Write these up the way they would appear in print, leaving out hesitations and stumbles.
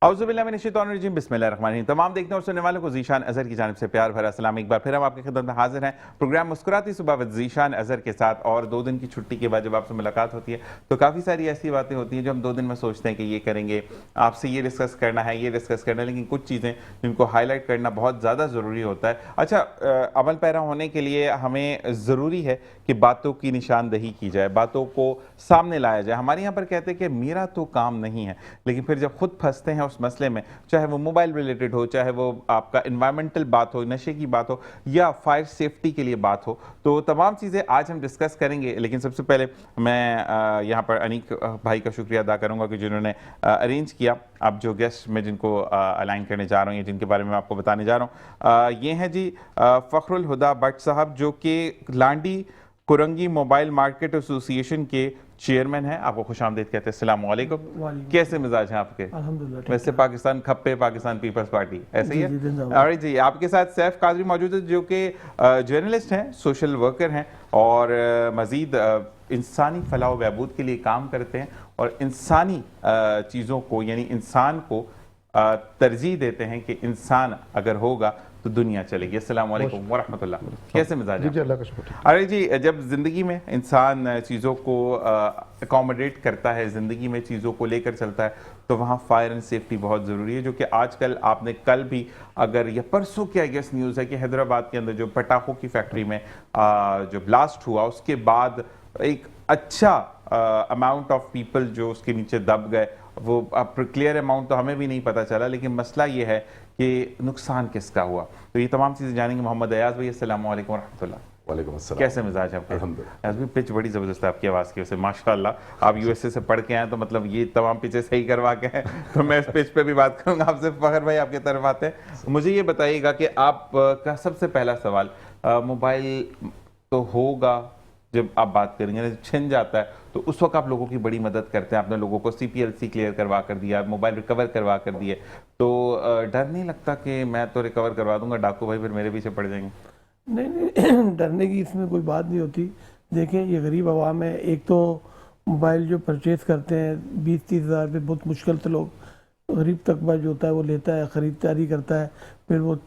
औज़ुबिल्लाहिमिनश्शैतानिर्रजीम बिस्मिल्लाहिर्रहमानिर्रहीम। तमाम देखने और सुनने वालों को ज़ीशान अज़हर की जानिब से प्यार भरा सलाम। एक बार फिर हम आपकी खिदमत में हाजिर हैं प्रोग्राम मुस्कुराती सुबह विद ज़ीशान अज़हर के साथ। और 2 दिन की छुट्टी के बाद जब आपसे मुलाकात होती है तो काफ़ी सारी ऐसी बातें होती हैं जो हम 2 दिन में सोचते हैं कि ये करेंगे, आपसे ये डिस्कस करना है, ये डिस्कस करना है, लेकिन कुछ चीज़ें जिनको हाईलाइट करना बहुत ज़्यादा ज़रूरी होता है। अच्छा, अमल पैरा होने के लिए हमें ज़रूरी है कि बातों की निशानदही की जाए, बातों को सामने लाया जाए। हमारे यहाँ पर कहते हैं कि मेरा तो काम नहीं है, लेकिन फिर जब खुद फंसते हैं उस मसले में, चाहे वो मोबाइल रिलेटेड हो, चाहे वो आपका इन्वायरमेंटल बात हो, नशे की बात हो, या फायर सेफ्टी के लिए बात हो, तो तमाम चीज़ें आज हम डिस्कस करेंगे। लेकिन सबसे पहले मैं यहाँ पर अनीक भाई का शुक्रिया अदा करूँगा कि जिन्होंने अरेंज किया। अब जो गेस्ट मैं जिनको अलाइन करने जा रहा हूँ, जिनके बारे में आपको बताने जा रहा हूँ, ये हैं जी फ़खरुल हुदा भट्ट साहब, जो कि Landhi Korangi mobile market association के चेयरमैन हैं। आपको खुशामदीद कहते हैं। अस्सलाम वालेकुम। कैसे मिजाज हैं आपके? अल्हम्दुलिल्लाह। वैसे पाकिस्तान खप्पे पाकिस्तान पीपल्स पार्टी ऐसे ही है। जी, और जी आपके साथ सैफ कादरी मौजूद है, जो कि जर्नलिस्ट हैं, सोशल वर्कर हैं और मजीद इंसानी फलाह बहबूद के लिए काम करते हैं और इंसानी चीज़ों को, यानी इंसान को तरजीह देते हैं कि इंसान अगर होगा तो दुनिया चलेगी। अस्सलाम वालेकुम वरहमतुल्लाह। कैसे मिजाज है? जी अल्लाह का शुक्र। अरे जी, जब ज़िंदगी में इंसान चीज़ों को अकोमोडेट करता है, ज़िंदगी में चीज़ों को लेकर चलता है, तो वहाँ फायर एंड सेफ्टी बहुत ज़रूरी है। जो कि आजकल आपने कल भी अगर या परसों की आई गेस न्यूज़ है कि हैदराबाद के अंदर जो पटाखों की फैक्ट्री में जो ब्लास्ट हुआ, उसके बाद एक अच्छा अमाउंट ऑफ पीपल जो उसके नीचे दब गए। वो अब क्लियर अमाउंट तो हमें भी नहीं पता चला, लेकिन मसला ये है कि नुकसान किसका हुआ। तो ये तमाम चीज़ें जानेंगे। मोहम्मद अयाज भाई, अस्सलाम वालेकुम रहमतुल्लाह। वालेकुम अस्सलाम। कैसे मिजाज है आपके? अल्हम्दुलिल्लाह। आज भी पिच बड़ी ज़बरदस्त है आपकी आवाज़ की वजह से, माशाल्लाह। आप यूएसए से पढ़ के आए तो मतलब ये तमाम पिचें सही करवा के हैं। तो मैं इस पिच पे भी बात करूँगा आपसे। फ़खर भाई आपकी तरफ आते हैं। मुझे ये बताइएगा कि आप का सबसे पहला सवाल, मोबाइल तो होगा जब आप बात करेंगे, छिन जाता है तो उस वक्त आप लोगों की बड़ी मदद करते हैं। आपने लोगों को CPLC क्लियर करवा कर दिया, मोबाइल रिकवर करवा कर दिए, तो डर नहीं लगता कि मैं तो रिकवर करवा दूंगा, डाकू भाई फिर मेरे पीछे पड़ जाएंगे? नहीं डरने की इसमें कोई बात नहीं होती। देखें, ये गरीब आवाम है। एक तो मोबाइल जो परचेज़ करते हैं 20-30 हज़ार पे, बहुत मुश्किल से लोग गरीब तबका जो होता है वो लेता है, ख़रीदारी करता है, फिर वो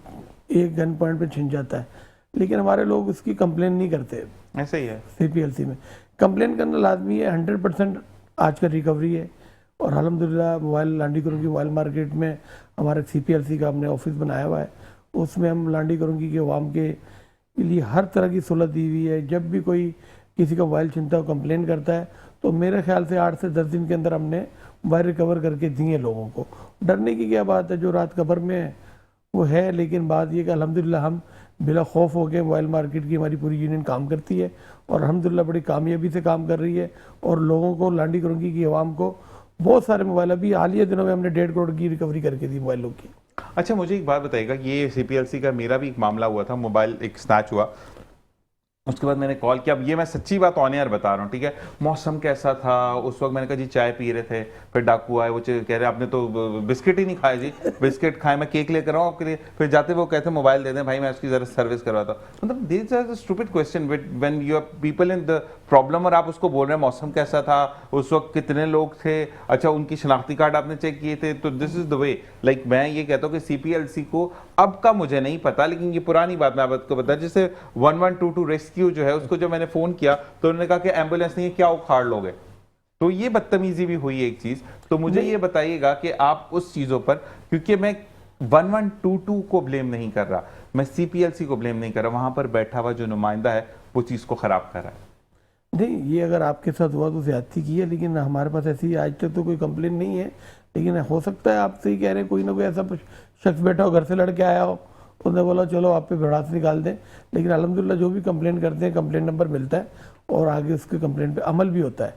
एक गन पॉइंट पे छिन जाता है। लेकिन हमारे लोग उसकी कंप्लेन नहीं करते। ऐसे ही है। CPLC में कंप्लेन करना लाजमी है। 100% आज का रिकवरी है। और अल्हम्दुलिल्लाह mobile Landhi Korangi mobile market में हमारे CPLC का हमने ऑफिस बनाया हुआ है। उसमें हम लांडी कुरंगी के अवाम के लिए हर तरह की सहूलत दी हुई है। जब भी कोई किसी का मोबाइल छिनता हो, कंप्लेन करता है, तो मेरे ख्याल से 8 से 10 दिन के अंदर हमने मोबाइल रिकवर करके दिए लोगों को। डरने की क्या बात है? जो रात कबर में है वो है, लेकिन बात ये कि अल्हम्दुलिल्लाह हम बिला खौफ हो के मोबाइल मार्केट की हमारी पूरी यूनियन काम करती है और अल्हम्दुलिल्लाह बड़ी कामयाबी से काम कर रही है। और लोगों को, लांडी कुरंगी की आवाम को बहुत सारे मोबाइल, अभी हालिया दिनों में हमने 1.5 करोड़ की रिकवरी करके दी मोबाइलों की। अच्छा, मुझे एक बात बताइएगा, ये CPLC का मेरा भी एक मामला हुआ था, मोबाइल एक स्नैच हुआ, उसके बाद मैंने कॉल किया। अब ये मैं सच्ची बात ऑन एयर बता रहा हूँ, ठीक है। मौसम कैसा था उस वक्त? मैंने कहा जी चाय पी रहे थे, फिर डाकू आए, वो कह रहे आपने तो बिस्किट ही नहीं खाए जी। बिस्किट खाए, मैं केक लेकर आऊँ आपके लिए। फिर जाते वो कहते मोबाइल दे दें भाई, मैं उसकी जरा सर्विस करवाता हूँ। मतलब this is a stupid question when you are people in the problem और आप उसको बोल रहे हैं मौसम कैसा था, उस वक्त कितने लोग थे, अच्छा उनकी शनाख्ती कार्ड आपने चेक किए थे। तो this is the way. Like मैं ये कहता हूँ कि CPLC को अब का मुझे नहीं पता, लेकिन ये पुरानी बात मैं आपको बता, जैसे 1122 रेस्क्यू जो है, उसको जब मैंने फोन किया तो उन्होंने कहा कि एम्बुलेंस नहीं है, क्या उखाड़ लोगे? तो ये बदतमीजी भी हुई एक चीज। तो मुझे ये बताइएगा कि आप उस चीजों पर, क्योंकि मैं 1122 को ब्लेम नहीं कर रहा, मैं CPLC को ब्लेम नहीं कर रहा, वहां पर बैठा हुआ जो नुमाइंदा है वो चीज को खराब कर रहा है। नहीं, ये अगर आपके साथ हुआ तो ज्यादती की है, लेकिन हमारे पास ऐसी आज तक तो कोई कंप्लेन नहीं है। लेकिन हो सकता है आप सही कह रहे हैं, कोई ना कोई ऐसा शख्स बैठा हो, घर से लड़के आया हो, उसने बोला चलो आप पे भड़ास निकाल दें। लेकिन अल्हम्दुलिल्लाह जो भी कंप्लेन करते हैं, कंप्लेन नंबर मिलता है और आगे उसके कंप्लेन पे अमल भी होता है।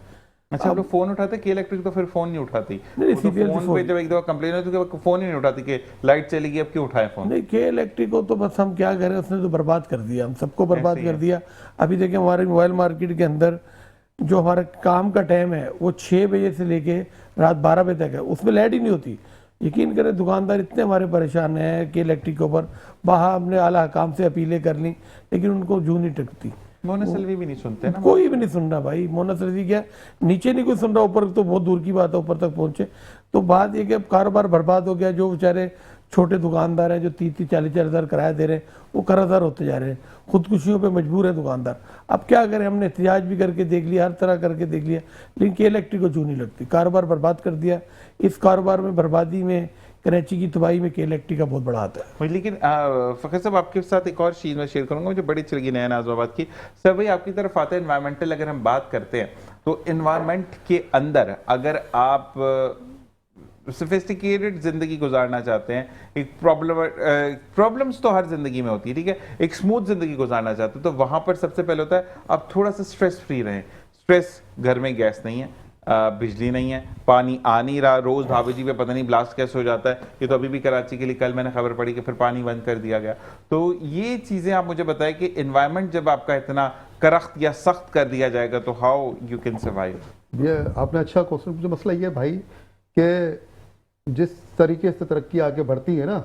अच्छा, आप लोग फोन उठाते? के इलेक्ट्रिक तो फिर फोन नहीं उठाती। नहीं, वो तो फोन पे जब एक दफा कंप्लेन होती है तो फोन ही नहीं उठाती कि लाइट चली गई, अब क्यों उठाए फोन? नहीं, के इलेक्ट्रिक को तो बस हम क्या करें, उसने तो बर्बाद कर दिया, हम सबको बर्बाद कर दिया। अभी देखिए हमारे मोबाइल मार्केट के अंदर जो हमारा काम का टाइम है वो 6 बजे से लेके रात 12 बजे तक है, उसमें लाइट ही नहीं होती। यकीन करें दुकानदार इतने हमारे परेशान हैं कि इलेक्ट्रिक के ऊपर। बाहर हमने आला हकाम से अपीलें कर ली, लेकिन उनको जू नहीं टिकती। मोना सलवी भी नहीं सुनते ना, कोई भी नहीं सुन रहा भाई। मोना सलवी क्या, नीचे नहीं कोई सुन रहा, ऊपर तो बहुत दूर की बात है ऊपर तक पहुंचे। तो बात ये कि अब कारोबार बर्बाद हो गया। जो बेचारे छोटे दुकानदार हैं जो 30-40 हज़ार किराया दे रहे हैं, वो कर्जदार होते जा रहे हैं, खुदकुशियों पे मजबूर है दुकानदार। अब क्या करें, हमने एहतियाज भी करके देख लिया, हर तरह करके देख लिया, लेकिन के इलेक्ट्रिक को चू नहीं लगती। कारोबार बर्बाद कर दिया। इस कारोबार में बर्बादी में, कराची की तबाही में के इलेक्ट्रिक का बहुत बड़ा हाथ है। लेकिन फखर साहब आपके साथ एक और चीज़ मैं शेयर करूंगा, मुझे बड़ी अच्छी लगी नया नाज़माबाद की। सर भाई आपकी तरफ आते हैं एनवायरमेंटल, अगर हम बात करते हैं तो एनवायरमेंट के अंदर अगर आप सोफिस्टिकेटेड जिंदगी गुजारना चाहते हैं, एक प्रॉब्लम्स तो हर जिंदगी में होती है, ठीक है, एक स्मूथ जिंदगी गुजारना चाहते हैं, तो वहां पर सबसे पहले होता है आप थोड़ा सा स्ट्रेस फ्री रहें। स्ट्रेस, घर में गैस नहीं है, बिजली नहीं है, पानी आ नहीं रहा, रोज भाभी जी पे पता नहीं ब्लास्ट कैसे हो जाता है। ये तो अभी भी कराची के लिए कल मैंने खबर पड़ी कि फिर पानी बंद कर दिया गया। तो ये चीजें आप मुझे बताएं कि एनवायरनमेंट जब आपका इतना करख्त या सख्त कर दिया जाएगा तो हाउ यू कैन सर्वाइव। ये आपने अच्छा क्वेश्चन पूछा। मसला ये है भाई कि जिस तरीके से तरक्की आगे बढ़ती है ना,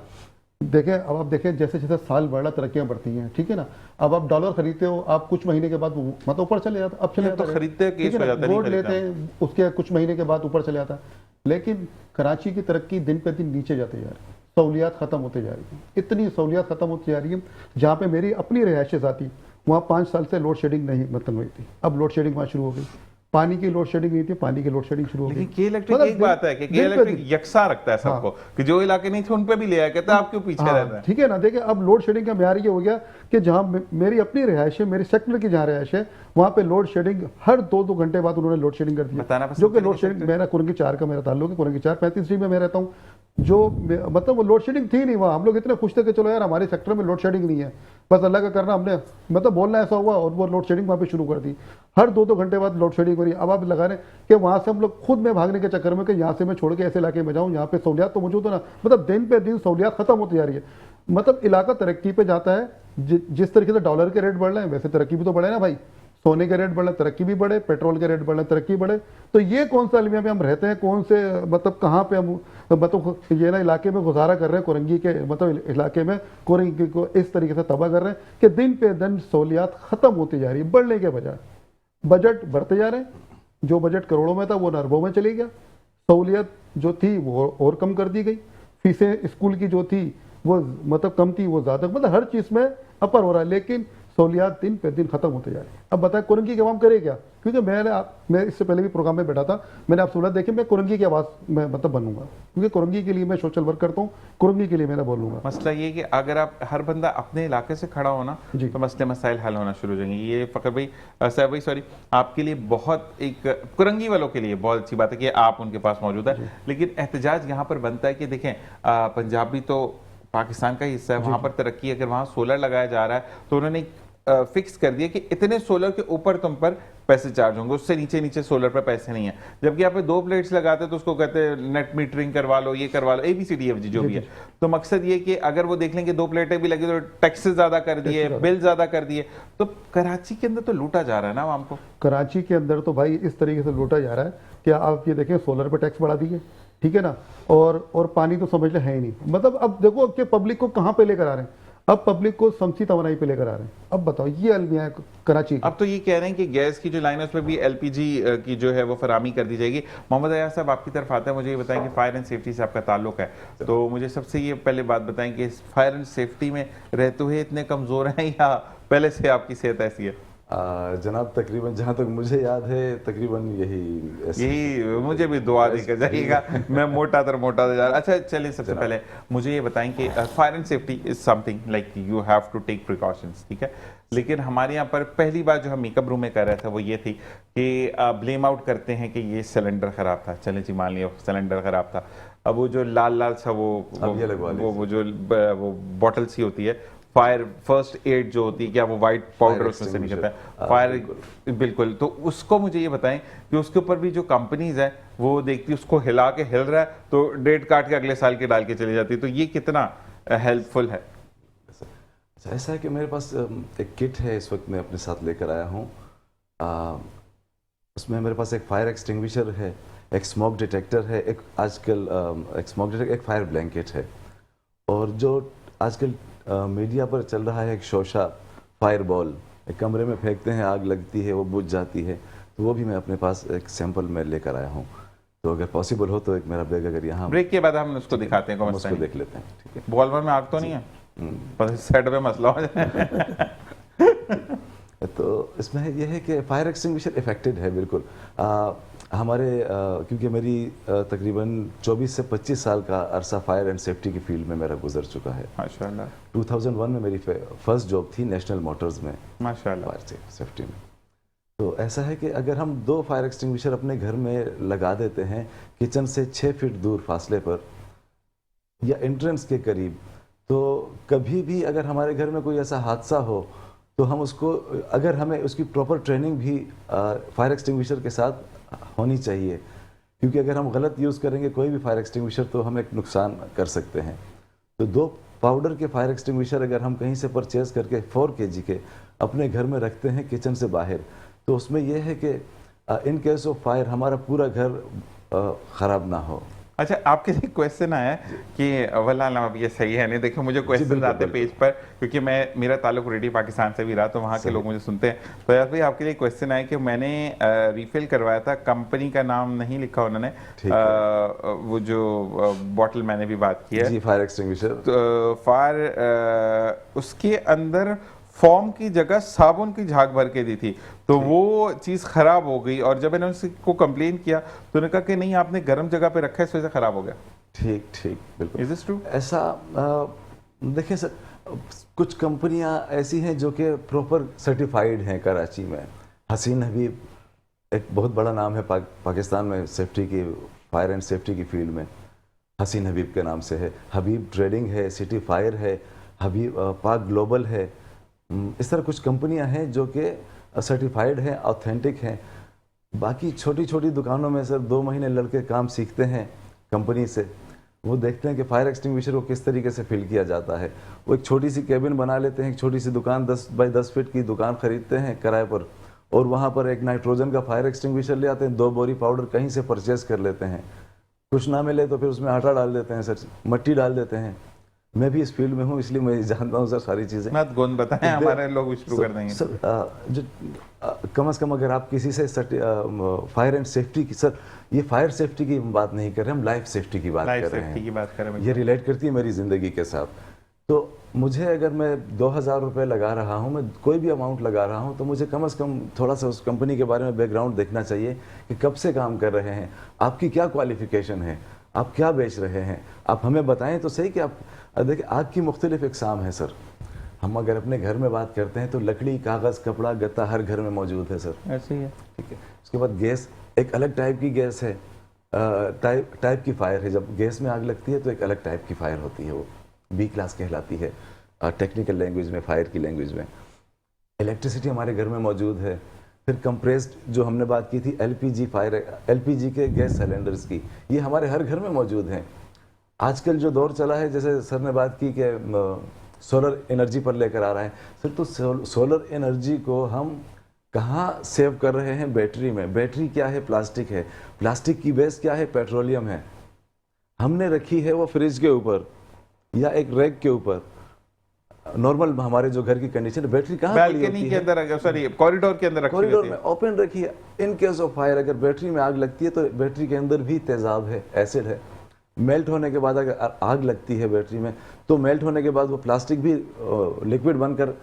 देखें अब आप देखें जैसे जैसे साल बढ़ रहा तरक्कियां बढ़ती हैं, ठीक है ना। अब आप डॉलर खरीदते हो, आप कुछ महीने के बाद मतलब ऊपर चले जाता, अब चले तो जाता है, खरीदते ठीक केस है हो ना? जाता है, गोल्ड नहीं लेते हैं, उसके कुछ महीने के बाद ऊपर चले जाता है। लेकिन कराची की तरक्की दिन पे दिन नीचे जाती जा रही है, सहूलियात खत्म होते जा रही है, इतनी सहूलियात खत्म होती जा रही है। जहाँ पे मेरी अपनी रिहायशें आती, वहाँ 5 साल से लोड शेडिंग नहीं मतलब हुई थी, अब लोड शेडिंग वहाँ शुरू हो गई। पानी की लोड शेडिंग नहीं थी, पानी की लोड शेडिंग शुरू हो गई। लेकिन के इलेक्ट्रिक एक बात है कि के इलेक्ट्रिक यकसा रखता है सबको, कि जो इलाके नहीं थे उन पे भी ले आया, कहता है आप क्यों पीछे रहते हैं। ठीक है ना। देखिए अब लोड शेडिंग का म्यार ये हो गया कि जहाँ मेरी अपनी रिहायश है, मेरे सेक्टर की जहाँ रिहायश है, वहाँ पे लोड शेडिंग हर 2-2 घंटे बाद उन्होंने लोड शेडिंग कर दी, जो कि लोड शेडिंग मेरा कुरंगी 4 का मेरा ताल्लुक है, कुरंगी 4 35 में मैं रहता हूँ। जो मतलब वो लोड शेडिंग थी नहीं वहाँ, हम लोग इतने खुश थे कि चलो यार हमारे सेक्टर में लोड शेडिंग नहीं है, बस अल्लाह का करना, हमने मतलब बोलना ऐसा हुआ और वो लोड शेडिंग वहाँ पे शुरू कर दी। हर 2-2 घंटे बाद लोड शेडिंग हो रही है। अब आप लगा रहे कि वहाँ से हम लोग खुद में भागने के चक्कर में कि यहाँ से मैं छोड़ के ऐसे इलाके में जाऊँ यहाँ पे सहूलियात तो मौजूद है ना, मतलब दिन पे दिन सहूलियात खत्म होती जा रही है। मतलब इलाका तरक्की पे जाता है। जिस तरीके से डॉलर के रेट बढ़ रहे हैं वैसे तरक्की भी तो बढ़े ना भाई, सोने के रेट बढ़े तरक्की भी बढ़े, पेट्रोल के रेट बढ़े तरक्की बढ़े। तो ये कौन सा अलमिया में हम रहते हैं, कौन से मतलब कहाँ पे हम मतलब ये ना इलाके में गुजारा कर रहे हैं, कुरंगी के मतलब इलाके में कुरंगी को इस तरीके से तबाह कर रहे हैं कि दिन पे दिन सहूलियात खत्म होती जा रही है, बढ़ने के बजाय बजट बढ़ते जा रहे हैं। जो बजट करोड़ों में था वो अरबों में चली गया, सहूलियत जो थी वो और कम कर दी गई, फीसें स्कूल की जो थी वो मतलब कम थी वो ज़्यादा, मतलब हर चीज़ में अपर हो रहा है, लेकिन सहूलियात दिन पे दिन खत्म होते जा रही है। अब बताएं कुरंगी की आवाम करे क्या, क्योंकि मैं इससे पहले भी प्रोग्राम में बैठा था, मैंने आप सुना, देखिए मैं कुरंगी की आवाज़ में मतलब बनूंगा, क्योंकि कुरंगी के लिए मैं सोशल वर्क करता हूँ, कुरंगी के लिए मैं बोलूँगा। मसला ये कि अगर आप हर बंदा अपने इलाके से खड़ा हो ना तो मसले मसाइल हल होना शुरू हो जाएंगे। ये फ़खर भाई सर भाई सॉरी आपके लिए बहुत एक कुरंगी वालों के लिए बहुत अच्छी बात है कि आप उनके पास मौजूद है, लेकिन एहतजाज यहाँ पर बनता है कि देखें पंजाबी तो पाकिस्तान का हिस्सा है, वहाँ पर तरक्की अगर वहाँ सोलर लगाया जा रहा है तो उन्होंने फिक्स कर दिया कि इतने सोलर के ऊपर तुम पर पैसे चार्ज होंगे, उससे नीचे नीचे सोलर पर पैसे नहीं है। जबकि यहाँ पे 2 प्लेट्स लगाते हैं तो उसको कहते हैं नेट मीटरिंग करवा लो, ये करवा लो, ABCDFG जो भी है। तो मकसद ये कि अगर वो देख लें कि 2 प्लेटें भी लगी तो टैक्सेस ज्यादा कर दिए, बिल ज्यादा कर दिए, तो कराची के अंदर तो लूटा जा रहा है ना आवाम को। कराची के अंदर तो भाई इस तरीके से लूटा जा रहा है कि आप ये देखें सोलर पर टैक्स बढ़ा दिए, ठीक है ना, और पानी तो समझ ले है ही नहीं। मतलब अब देखो कि पब्लिक को कहाँ पे लेकर आ रहे हैं, अब पब्लिक को शमसी तवानाई पे लेकर आ रहे हैं। अब बताओ ये अलमिया है कराची। अब तो ये कह रहे हैं कि गैस की जो लाइन है उसमें भी LPG की जो है वो फरामी कर दी जाएगी। मोहम्मद अयाज साहब आपकी तरफ आता है, मुझे ये बताएं कि फायर एंड सेफ्टी से आपका ताल्लुक है, तो मुझे सबसे ये पहले बात बताएं कि फायर एंड सेफ्टी में रहते हुए इतने कमज़ोर हैं या पहले से आपकी सेहत ऐसी है? जनाब तकरीबन जहाँ तक मुझे याद है तकरीबन यही मुझे भी दुआ देकर जाइएगा, मैं मोटा जा रहा। अच्छा चलिए सबसे पहले मुझे ये बताएं कि fire and safety is something like you have to take precautions, ठीक है, लेकिन हमारे यहाँ पर पहली बार जो हम मेकअप रूम में कर रहे थे वो ये थी कि ब्लेम आउट करते हैं कि ये सिलेंडर ख़राब था। चलें जी मान लिया सिलेंडर ख़राब था, अब वो जो लाल लाल सा वो जो बॉटल सी होती है फायर फर्स्ट एड जो होती है, क्या वो वाइट पाउडर उसमें से निकलता है फायर, बिल्कुल। तो उसको मुझे ये बताएं कि उसके ऊपर भी जो कंपनीज है वो देखती है उसको हिला के हिल रहा है तो डेट काट के अगले साल के डाल के चली जाती है, तो ये कितना हेल्पफुल है? ऐसा है कि मेरे पास एक किट है इस वक्त मैं अपने साथ लेकर आया हूँ, उसमें मेरे पास एक फायर एक्सटिंग्विशर है, एक स्मोक डिटेक्टर है, एक आजकल एक स्मोक डिटेक्टर, एक फायर ब्लैंकेट है, और जो आजकल मीडिया पर चल रहा है एक शोशा फायरबॉल, एक कमरे में फेंकते हैं, आग लगती है, वो बुझ जाती है, तो वो भी मैं अपने पास एक सैंपल में लेकर आया हूँ। तो अगर पॉसिबल हो तो एक मेरा बैग अगर यहाँ ब्रेक के बाद हम उसको दिखाते हैं, हम उसको देख लेते हैं। ठीक है, बॉलवर में आग तो नहीं है, पर सेट पे मसला हो जाए। तो इसमें यह है कि फायर एक्सटिंग्विशर इफेक्टेड है बिल्कुल। हमारे क्योंकि मेरी तकरीबन 24 से 25 साल का अरसा फायर एंड सेफ्टी की फील्ड में मेरा गुजर चुका है। माशाल्लाह। 2001 में मेरी फर्स्ट जॉब थी नेशनल मोटर्स में, माशाल्लाह। फायर सेफ्टी में। तो ऐसा है कि अगर हम 2 फायर एक्सटिंग्विशर अपने घर में लगा देते हैं किचन से 6 फीट दूर फासले पर या एंट्रेंस के करीब, तो कभी भी अगर हमारे घर में कोई ऐसा हादसा हो तो हम उसको, अगर हमें उसकी प्रॉपर ट्रेनिंग भी फायर एक्सटिंग्विशर के साथ होनी चाहिए, क्योंकि अगर हम गलत यूज़ करेंगे कोई भी फायर एक्सटिंग्विशर तो हम एक नुकसान कर सकते हैं। तो 2 पाउडर के फायर एक्सटिंग्विशर अगर हम कहीं से परचेज करके 4 kg के अपने घर में रखते हैं किचन से बाहर, तो उसमें यह है कि इन केस ऑफ फायर हमारा पूरा घर ख़राब ना हो। अच्छा, आपके लिए क्वेश्चन आया है कि वल्लाह अब ये सही है नहीं। देखिए मुझे क्वेश्चन आते हैं पेज पर, क्योंकि मेरा ताल्लुक रेडियो पाकिस्तान से भी रहा, तो वहाँ के लोग मुझे सुनते हैं। तो यार भाई आपके लिए क्वेश्चन आया कि मैंने रिफिल करवाया था, कंपनी का नाम नहीं लिखा उन्होंने, वो जो बॉटल मैंने भी बात की है जी, फायर एक्सटिंग्विशर, तो फायर उसके अंदर फॉर्म की जगह साबुन की झाग भर के दी थी, तो वो चीज़ ख़राब हो गई। और जब मैंने उसको कंप्लेन किया तो उन्होंने कहा कि नहीं आपने गर्म जगह पे रखा है, इस वजह से ख़राब हो गया। ठीक ठीक, बिल्कुल। Is this true? ऐसा देखिए सर, कुछ कंपनियां ऐसी हैं जो कि प्रॉपर सर्टिफाइड हैं कराची में। हसीन हबीब एक बहुत बड़ा नाम है पाकिस्तान में सेफ्टी की, फायर एंड सेफ्टी की फील्ड में हसीन हबीब के नाम से है। हबीब ट्रेडिंग है, सिटी फायर है, हबीब पाक ग्लोबल है। इस तरह कुछ कंपनियां हैं जो कि सर्टिफाइड हैं, ऑथेंटिक हैं। बाकी छोटी छोटी दुकानों में सर 2 महीने लड़के काम सीखते हैं कंपनी से, वो देखते हैं कि फायर एक्सटिंग्विशर को किस तरीके से फिल किया जाता है। वो एक छोटी सी केबिन बना लेते हैं, एक छोटी सी दुकान 10 बाई 10 फीट की दुकान खरीदते हैं किराए पर, और वहाँ पर एक नाइट्रोजन का फायर एक्सटिंग्विशर ले आते हैं, 2 बोरी पाउडर कहीं से परचेज कर लेते हैं। कुछ ना मिले तो फिर उसमें आटा डाल देते हैं सर, मट्टी डाल देते हैं। मैं भी इस फील्ड में हूँ इसलिए मैं जानता हूँ सर सारी चीज़ें। मत गुण बताएं, हमारे लोग शुरू कर देंगे। सर जो कम से कम अगर आप किसी से फायर एंड सेफ्टी की, सर ये फायर सेफ्टी की बात नहीं कर रहे, हम लाइफ सेफ्टी की बात कर रहे हैं। ये रिलेट करती है मेरी ज़िंदगी के साथ। तो मुझे अगर मैं 2000 रुपये लगा रहा हूँ, मैं कोई भी अमाउंट लगा रहा हूँ, तो मुझे कम से कम थोड़ा सा उस कंपनी के बारे में बैकग्राउंड देखना चाहिए कि कब से काम कर रहे हैं, आपकी क्या क्वालिफिकेशन है, आप क्या बेच रहे हैं, आप हमें बताएं तो सही कि आप देखिए आग की मुख्तलिफ इकसाम है सर। हम अगर अपने घर में बात करते हैं तो लकड़ी, कागज़, कपड़ा, गत्ता हर घर में मौजूद है सर। ऐसे ही है। ठीक है। उसके बाद गैस, एक अलग टाइप की गैस है, टाइप की फायर है। जब गैस में आग लगती है तो एक अलग टाइप की फायर होती है, वो B क्लास कहलाती है टेक्निकल लैंग्वेज में, फायर की लैंग्वेज में। इलेक्ट्रिसिटी हमारे घर में मौजूद है। फिर कंप्रेस्ड जो हमने बात की थी LPG फायर, LPG के गैस सिलेंडर्स की, ये हमारे हर घर में मौजूद हैं। आजकल जो दौर चला है, जैसे सर ने बात की कि सोलर एनर्जी पर लेकर आ रहा है सर, तो सोलर एनर्जी को हम कहाँ सेव कर रहे हैं? बैटरी में। बैटरी क्या है? प्लास्टिक है। प्लास्टिक की बेस क्या है? पेट्रोलियम है। हमने रखी है वो फ्रिज के ऊपर या एक रैक के ऊपर। नॉर्मल हमारे जो घर की कंडीशन, बैटरी कहाँ बैल्कनी के अंदर, सॉरी कॉरिडोर के अंदर रखी कॉरिडोर में ओपन रखी है। इन केस ऑफ फायर अगर बैटरी में आग लगती है तो बैटरी के अंदर भी तेजाब है, एसिड है। मेल्ट होने के बाद अगर आग लगती है बैटरी में, तो मेल्ट होने के बाद वो प्लास्टिक भी लिक्विड बनकर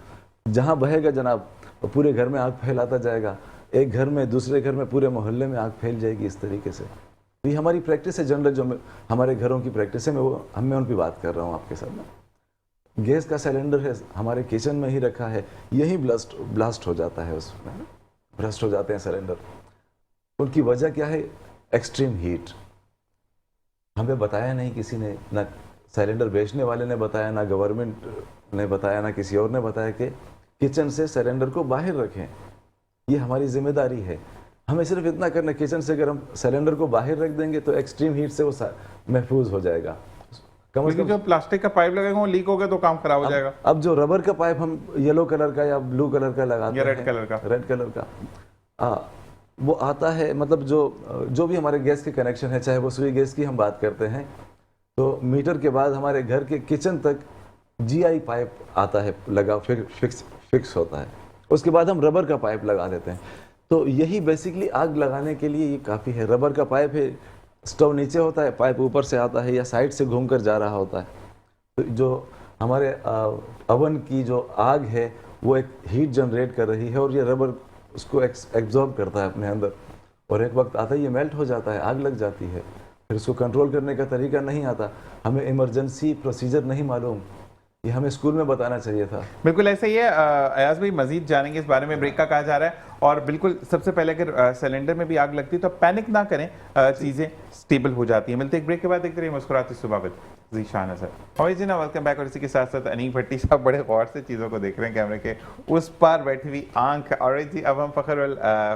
जहाँ बहेगा जनाब, पूरे घर में आग फैलाता जाएगा। एक घर में, दूसरे घर में, पूरे मोहल्ले में आग फैल जाएगी इस तरीके से। तो ये हमारी प्रैक्टिस है जनरल, जो हमारे घरों की प्रैक्टिस है, मैं उन पर बात कर रहा हूँ आपके साथ में। गैस का सिलेंडर है हमारे किचन में ही रखा है, यही ब्लास्ट हो जाता है, उसमें ब्रस्ट हो जाते हैं सिलेंडर। उनकी वजह क्या है? Extreme heat. हमें बताया नहीं किसी ने, ना सिलेंडर बेचने वाले ने बताया, ना गवर्नमेंट ने बताया, ना किसी और ने बताया कि किचन से सिलेंडर को बाहर रखें। ये हमारी जिम्मेदारी है। हमें सिर्फ इतना करना, किचन से अगर हम सिलेंडर को बाहर रख देंगे तो एक्सट्रीम हीट से वो महफूज हो जाएगा। लेकिन जो प्लास्टिक का पाइप लगेगा वो लीक हो गया तो काम खराब हो जाएगा। अब जो रबर का पाइप हम येलो कलर का या ब्लू कलर का लगाते हैं, रेड कलर का वो आता है, मतलब जो भी हमारे गैस के कनेक्शन है, चाहे वो सुई गैस की हम बात करते हैं, तो मीटर के बाद हमारे घर के किचन तक GI पाइप आता है, लगा फिक्स होता है, उसके बाद हम रबर का पाइप लगा देते हैं। तो यही बेसिकली आग लगाने के लिए ये काफ़ी है। रबर का पाइप है, स्टोव नीचे होता है, पाइप ऊपर से आता है या साइड से घूम कर जा रहा होता है। तो जो हमारे अवन की जो आग है वो एक हीट जनरेट कर रही है और ये रबर उसको एब्जॉर्ब करता है अपने अंदर, और एक वक्त आता है ये मेल्ट हो जाता है, आग लग जाती है। फिर इसको कंट्रोल करने का तरीका नहीं आता, हमें इमरजेंसी प्रोसीजर नहीं मालूम, ये हमें स्कूल में बताना चाहिए था। बिल्कुल ऐसा ही है। अयाज भाई मजीद जानेंगे इस बारे में, ब्रेक का कहा जा रहा है। और बिल्कुल सबसे पहले अगर सिलेंडर में भी आग लगती है तो पैनिक ना करें, चीज़ें स्टेबल हो जाती हैं। मिलते एक ब्रेक के बाद देखते रहिए मुस्कुराती सुबह विद ज़ीशान अज़हर। और जी ना, वेलकम बैक। और इसी के साथ साथ अनीक भट्टी साहब बड़े गौर से चीज़ों को देख रहे हैं, कैमरे के उस पार बैठी हुई आंख। और जी अब हम फ़खर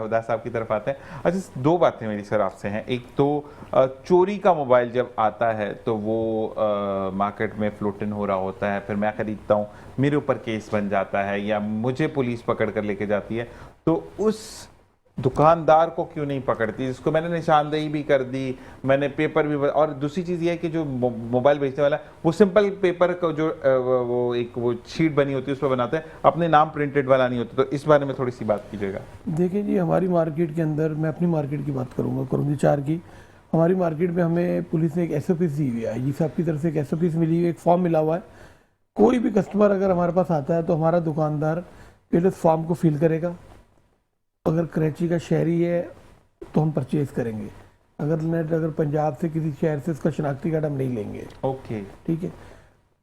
हुदा साहब की तरफ आते हैं। अच्छा, दो बातें मेरी सर आपसे हैं। एक तो चोरी का मोबाइल जब आता है तो वो मार्केट में फ्लोटिन हो रहा होता है, फिर मैं खरीदता हूँ, मेरे ऊपर केस बन जाता है या मुझे पुलिस पकड़ कर लेके जाती है, तो उस दुकानदार को क्यों नहीं पकड़ती जिसको मैंने निशानदेही भी कर दी, मैंने पेपर भी। और दूसरी चीज़ ये है कि जो मोबाइल बेचने वाला वो सिंपल पेपर का जो वो शीट बनी होती है उस पर बनाते हैं, अपने नाम प्रिंटेड वाला नहीं होता। तो इस बारे में थोड़ी सी बात कीजिएगा। देखिए जी, हमारी मार्केट के अंदर, मैं अपनी मार्केट की बात करूँगा, करूँगी 4 की। हमारी मार्केट में हमें पुलिस ने एक SOP दी हुई है, IGP साहब की तरफ से एक SOP मिली हुई है, एक फॉर्म मिला हुआ है। कोई भी कस्टमर अगर हमारे पास आता है तो हमारा दुकानदार पहले उस फॉर्म को फिल करेगा। अगर कराची का शहरी है तो हम परचेज करेंगे, अगर पंजाब से किसी शहर से उसका शनाख्ती कार्ड हम नहीं लेंगे। ओके, ठीक है।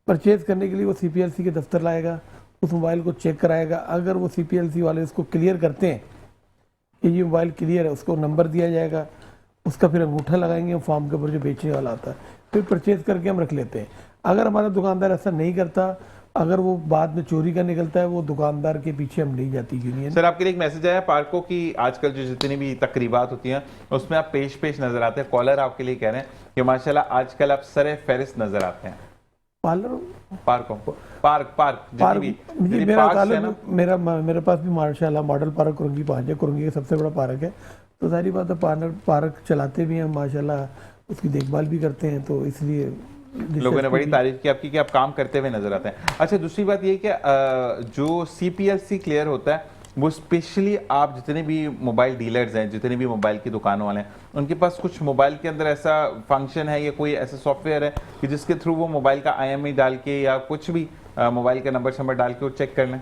परचेज करने के लिए वो CPLC के दफ्तर लाएगा, उस मोबाइल को चेक कराएगा। अगर वो CPLC वाले उसको क्लियर करते हैं कि ये मोबाइल क्लियर है, उसको नंबर दिया जाएगा, उसका फिर अंगूठा लगाएंगे फॉर्म के ऊपर जो बेचने वाला आता है, फिर परचेज करके हम रख लेते हैं। अगर हमारा दुकानदार ऐसा नहीं करता, अगर वो बाद में चोरी का निकलता है, वो दुकानदार के पीछे हम नहीं जाती यूनियन। सर आपके लिए एक मैसेज आया पार्को की, आजकल जो जितनी भी तकरीबात होती हैं उसमें आप पेश नजर आते हैं। कॉलर आपके लिए कह रहे हैं कि माशाल्लाह आजकल आप सरे फहरिस्त नजर आते हैं। पार्लर मेरे पास भी माशाल्लाह मॉडल पार्क कुरंगी का सबसे बड़ा पार्क है, तो सारी बात है पार्क चलाते भी हैं माशाल्लाह, उसकी देखभाल भी करते हैं, तो इसलिए लोगों ने बड़ी तारीफ की आपकी कि आप काम करते हुए नजर आते हैं। अच्छा, दूसरी बात ये कि जो CPLC क्लियर होता है वो स्पेशली आप जितने भी मोबाइल डीलर्स हैं, जितने भी मोबाइल की दुकानों वाले हैं, उनके पास कुछ मोबाइल के अंदर ऐसा फंक्शन है या कोई ऐसा सॉफ्टवेयर है कि जिसके थ्रू वो मोबाइल का IMEI डाल के या कुछ भी मोबाइल का नंबर डाल के वो चेक कर लें?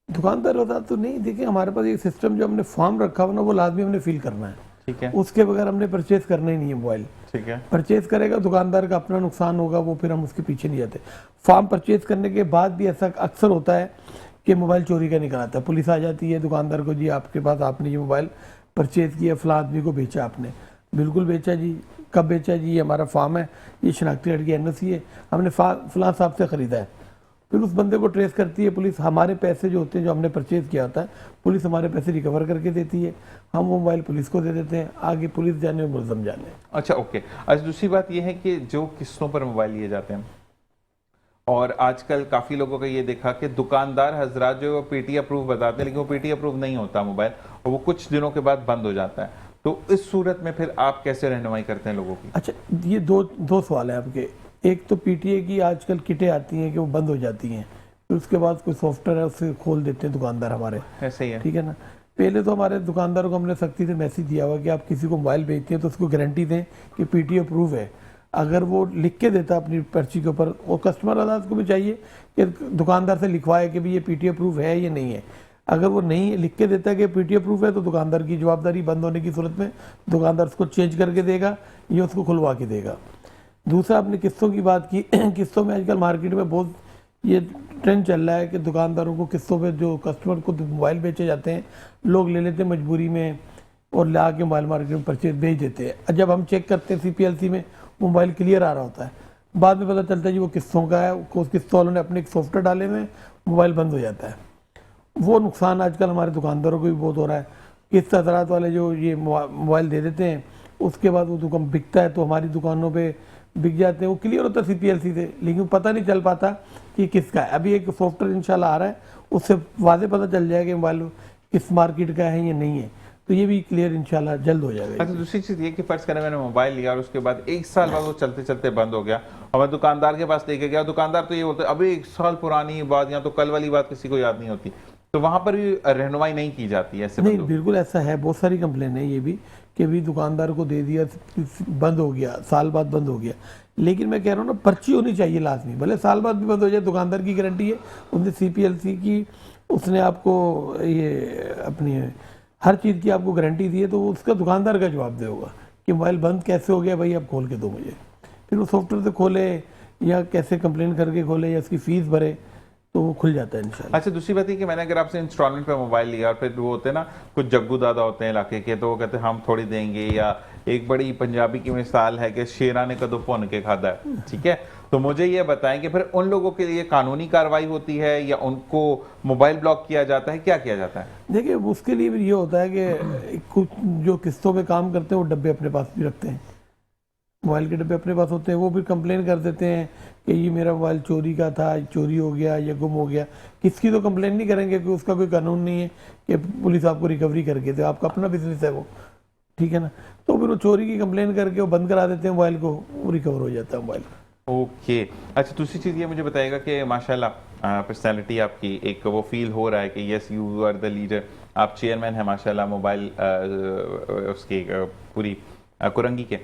दुकानदार होता तो नहीं। देखिए, हमारे पास एक सिस्टम जो हमने फॉर्म रखा हुआ ना, वो लाजमी हमने फिल करना है। ठीक है, उसके बगैर हमने परचेज करना ही नहीं है मोबाइल। ठीक है, परचेज करेगा दुकानदार का अपना नुकसान होगा, वो फिर हम उसके पीछे नहीं जाते। फॉर्म परचेज करने के बाद भी ऐसा अक्सर होता है कि मोबाइल चोरी का निकल आता है, पुलिस आ जाती है दुकानदार को, जी आपके पास आपने ये मोबाइल परचेज किया, फला आदमी को बेचा आपने। बिल्कुल बेचा जी। कब बेचा जी? ये हमारा फॉर्म है, ये शनाख्ती कार्ड की NOC है, हमने फला साहब से ख़रीदा है। फिर उस बंदे को ट्रेस करती है पुलिस, हमारे पैसे जो होते हैं, जो हमने परचेज किया होता है, पुलिस हमारे पैसे रिकवर करके देती है, हम वो मोबाइल पुलिस को दे देते हैं, आगे पुलिस जाने और मुलजम जाने। अच्छा, ओके। अच्छा, दूसरी बात यह है कि जो किस्तों पर मोबाइल लिए जाते हैं, और आजकल काफ़ी लोगों का ये देखा कि दुकानदार हजरात जो PT अप्रूव बताते हैं, लेकिन वो PT अप्रूव नहीं होता मोबाइल, और वो कुछ दिनों के बाद बंद हो जाता है। तो इस सूरत में फिर आप कैसे रहनुमाई करते हैं लोगों की? अच्छा, ये दो सवाल है आपके। एक तो PTA की आजकल किटें आती हैं कि वो बंद हो जाती हैं, फिर उसके बाद कोई सॉफ्टवेयर है उससे खोल देते हैं दुकानदार हमारे, ऐसे ही है। ठीक है ना। पहले तो हमारे दुकानदारों को हमने सख्ती से मैसेज दिया हुआ कि आप किसी को मोबाइल बेचते हैं तो उसको गारंटी दें कि PT अप्रूव है। अगर वो लिख के देता अपनी पर्ची के ऊपर, और कस्टमर आजाद को भी चाहिए कि दुकानदार से लिखवाए कि भाई ये PT अप्रूव है या नहीं है। अगर वो नहीं लिख के देता कि PT अप्रूव है तो दुकानदार की जवाबदारी, बंद होने की सूरत में दुकानदार उसको चेंज करके देगा या उसको खुलवा के देगा। दूसरा, आपने किस्तों की बात की। किस्तों में आजकल मार्केट में बहुत ये ट्रेंड चल रहा है कि दुकानदारों को किस्तों पे, जो कस्टमर को मोबाइल बेचे जाते हैं, लोग ले लेते हैं मजबूरी में और ला के मोबाइल मार्केट में परचेज भेज देते हैं। जब हम चेक करते हैं CPLC में, मोबाइल क्लियर आ रहा होता है, बाद में पता चलता है जी वो किस्तों का है, उस किस्तों वालों ने अपने सॉफ्टवेयर डाले हुए, मोबाइल बंद हो जाता है। वो नुकसान आजकल हमारे दुकानदारों को भी बहुत हो रहा है। किस्त हजरात वाले जो ये मोबाइल दे देते हैं, उसके बाद वो दुकान बिकता है तो हमारी दुकानों पे बिक जाते हैं। वो क्लियर होता है CPLC से, लेकिन पता नहीं चल पाता कि किसका है। अभी एक सॉफ्टवेयर इंशाल्लाह आ रहा है, उससे वाज़े पता चल जाएगा कि मोबाइल किस मार्केट का है या नहीं है, तो ये भी क्लियर इंशाल्लाह जल्द हो जाएगा। अच्छा, दूसरी चीज़ ये कि फ़र्ज़ करें मैंने मोबाइल लिया और उसके बाद 1 साल बाद वो चलते चलते बंद हो गया और मैं दुकानदार के पास लेके गया, दुकानदार तो ये बोलते अभी 1 साल पुरानी बात या तो कल वाली बात किसी को याद नहीं होती, तो वहां पर भी रहनुमाई नहीं की जाती है ऐसे नहीं, बंदों? बिल्कुल ऐसा है, बहुत सारी कंप्लेन है ये भी कि भी दुकानदार को दे दिया, बंद हो गया, साल बाद बंद हो गया। लेकिन मैं कह रहा हूँ ना, पर्ची होनी चाहिए लाजमी, भले साल बाद भी बंद हो जाए, दुकानदार की गारंटी है, उसने CPLC की, उसने आपको ये अपनी हर चीज़ की आपको गारंटी दी है, तो उसका दुकानदार का जवाब दे होगा कि मोबाइल बंद कैसे हो गया भाई, अब खोल के दो मुझे। फिर वो सॉफ्टवेयर से खोले या कैसे कंप्लेन करके खोले या उसकी फीस भरे, तो वो खुल जाता है इंशाल्लाह। अच्छा, दूसरी बात है कि मैंने अगर आपसे इंस्टॉलमेंट पे मोबाइल लिया और फिर वो होते हैं ना कुछ जग्गू दादा होते हैं इलाके के, तो वो कहते हैं हम थोड़ी देंगे, या एक बड़ी पंजाबी की मिसाल है कि शेरा ने कदों भुन के खादा है, ठीक है, तो मुझे ये बताएं कि फिर उन लोगों के लिए कानूनी कार्रवाई होती है या उनको मोबाइल ब्लॉक किया जाता है, क्या किया जाता है? देखिए, उसके लिए भी ये होता है कि कुछ जो किस्तों पे काम करते हैं वो डब्बे अपने पास भी रखते हैं, मोबाइल के डब्बे अपने पास होते हैं, वो भी कंप्लेन कर देते हैं कि ये मेरा मोबाइल चोरी का था, चोरी हो गया या गुम हो गया। किसकी तो कंप्लेन नहीं करेंगे कि उसका कोई कानून नहीं है कि पुलिस आपको रिकवरी करके दे, आपका अपना बिजनेस है वो, ठीक है ना, तो फिर वो चोरी की कंप्लेन करके वो बंद करा देते हैं मोबाइल को, वो रिकवर हो जाता है मोबाइल। ओके। अच्छा, दूसरी चीज़ ये मुझे बताएगा कि माशाल्लाह पर्सनैलिटी आपकी एक वो फील हो रहा है कि yes you are the leader, आप चेयरमैन हैं माशाल्लाह मोबाइल उसकी पूरी कुरंगी के।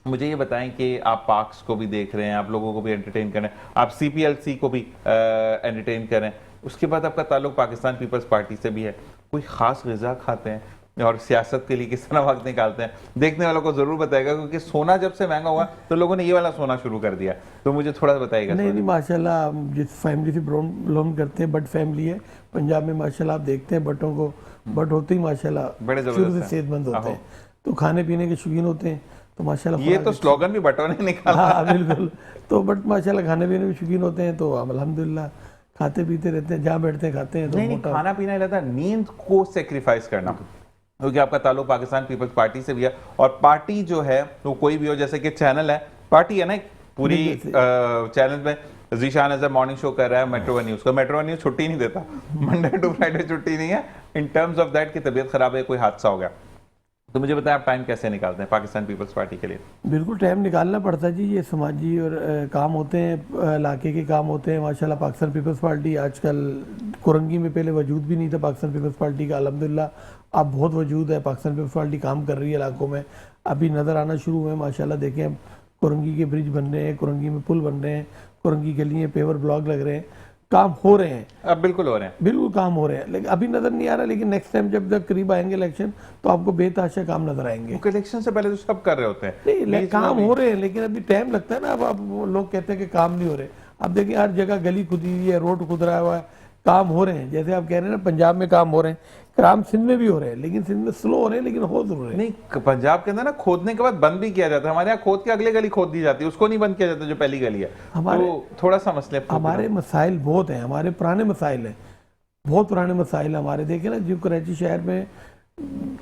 मुझे ये बताएं कि आप पार्क्स को भी देख रहे हैं, आप लोगों को भी एंटरटेन कर रहे हैं, आप CPLC को भी एंटरटेन कर रहे हैं, उसके बाद आपका ताल्लुक पाकिस्तान पीपल्स पार्टी से भी है, कोई ख़ास ग़िज़ा खाते हैं और सियासत के लिए किस तरह वक्त निकालते हैं? देखने वालों को ज़रूर बताएगा, क्योंकि सोना जब से महंगा हुआ तो लोगों ने ये वाला सोना शुरू कर दिया, तो मुझे थोड़ा बताइएगा। नहीं, माशाल्लाह जिस फैमिली से बिलोंग करते हैं, बट फैमिली है पंजाब में माशाल्लाह, आप देखते हैं बटों को, बट होते ही माशाल्लाह बड़े शुरू से सेहतमंद होते हैं, तो खाने पीने के शौकीन होते हैं, तो माशाल्लाह ये तो स्लोगन भी बटों ने निकाला। हाँ बिल्कुल, तो बट माशाल्लाह खाने पीने भी शौकीन होते हैं, तो अल्हम्दुलिल्लाह खाते पीते रहते हैं, जहाँ बैठते हैं खाते हैं। तो नहीं, खाना पीना रहता है, नींद को सेक्रीफाइस करना, क्योंकि आपका ताल्लुक पाकिस्तान पीपल्स पार्टी से भी है, और पार्टी जो है वो कोई भी हो, जैसे कि चैनल है, पार्टी है ना, पूरी चैनल में ज़ीशान अज़हर मॉर्निंग शो कर रहा है मेट्रो वन न्यूज़ का, मेट्रो वन न्यूज़ छुट्टी नहीं देता, मंडे टू फ्राइडे छुट्टी नहीं है, इन टर्म्स ऑफ दैट की तबीयत खराब है, कोई हादसा हो गया, तो मुझे बताएं आप टाइम कैसे निकालते हैं पाकिस्तान पीपल्स पार्टी के लिए? बिल्कुल टाइम निकालना पड़ता है जी, ये समाजी और काम होते हैं, इलाके के काम होते हैं। माशाल्लाह पाकिस्तान पीपल्स पार्टी आजकल कुरंगी में पहले वजूद भी नहीं था पाकिस्तान पीपल्स पार्टी का, अल्हम्दुलिल्लाह अब बहुत वजूद है, पाकिस्तान पीपल्स पार्टी काम कर रही है इलाकों में, अभी नज़र आना शुरू हुए माशाल्लाह। देखें कुरंगी के ब्रिज बन रहे हैं, कुरंगी में पुल बन रहे हैं, कुरंगी के लिए पेवर ब्लॉक लग रहे हैं, काम हो रहे हैं, अब बिल्कुल हो रहे हैं, बिल्कुल काम हो रहे हैं, लेकिन अभी नजर नहीं आ रहा, लेकिन नेक्स्ट टाइम जब तक करीब आएंगे इलेक्शन तो आपको बेतहाशा काम नजर आएंगे। इलेक्शन से पहले तो सब कर रहे होते हैं, नहीं काम हो रहे हैं, लेकिन अभी टाइम लगता है ना, अब वो लोग कहते हैं कि काम नहीं हो रहे, अब देखिए हर जगह गली खुदी हुई है, रोड खुद रहा हुआ है, काम हो रहे हैं, जैसे आप कह रहे हैं ना पंजाब में काम हो रहे हैं, काम सिंध में भी हो रहे हैं, लेकिन सिंध में स्लो हो रहे हैं, लेकिन हो जरूर रहे हैं। नहीं, पंजाब के अंदर ना खोदने के बाद बंद भी किया जाता है, हमारे यहाँ खोद के अगले गली खोद दी जाती है, उसको नहीं बंद किया जाता जो पहली गली है, तो थोड़ा सा मसले। हमारे मसाइल बहुत हैं, हमारे पुराने मसाइल हैं, बहुत पुराने मसाइल हमारे, देखे ना जो कराची शहर में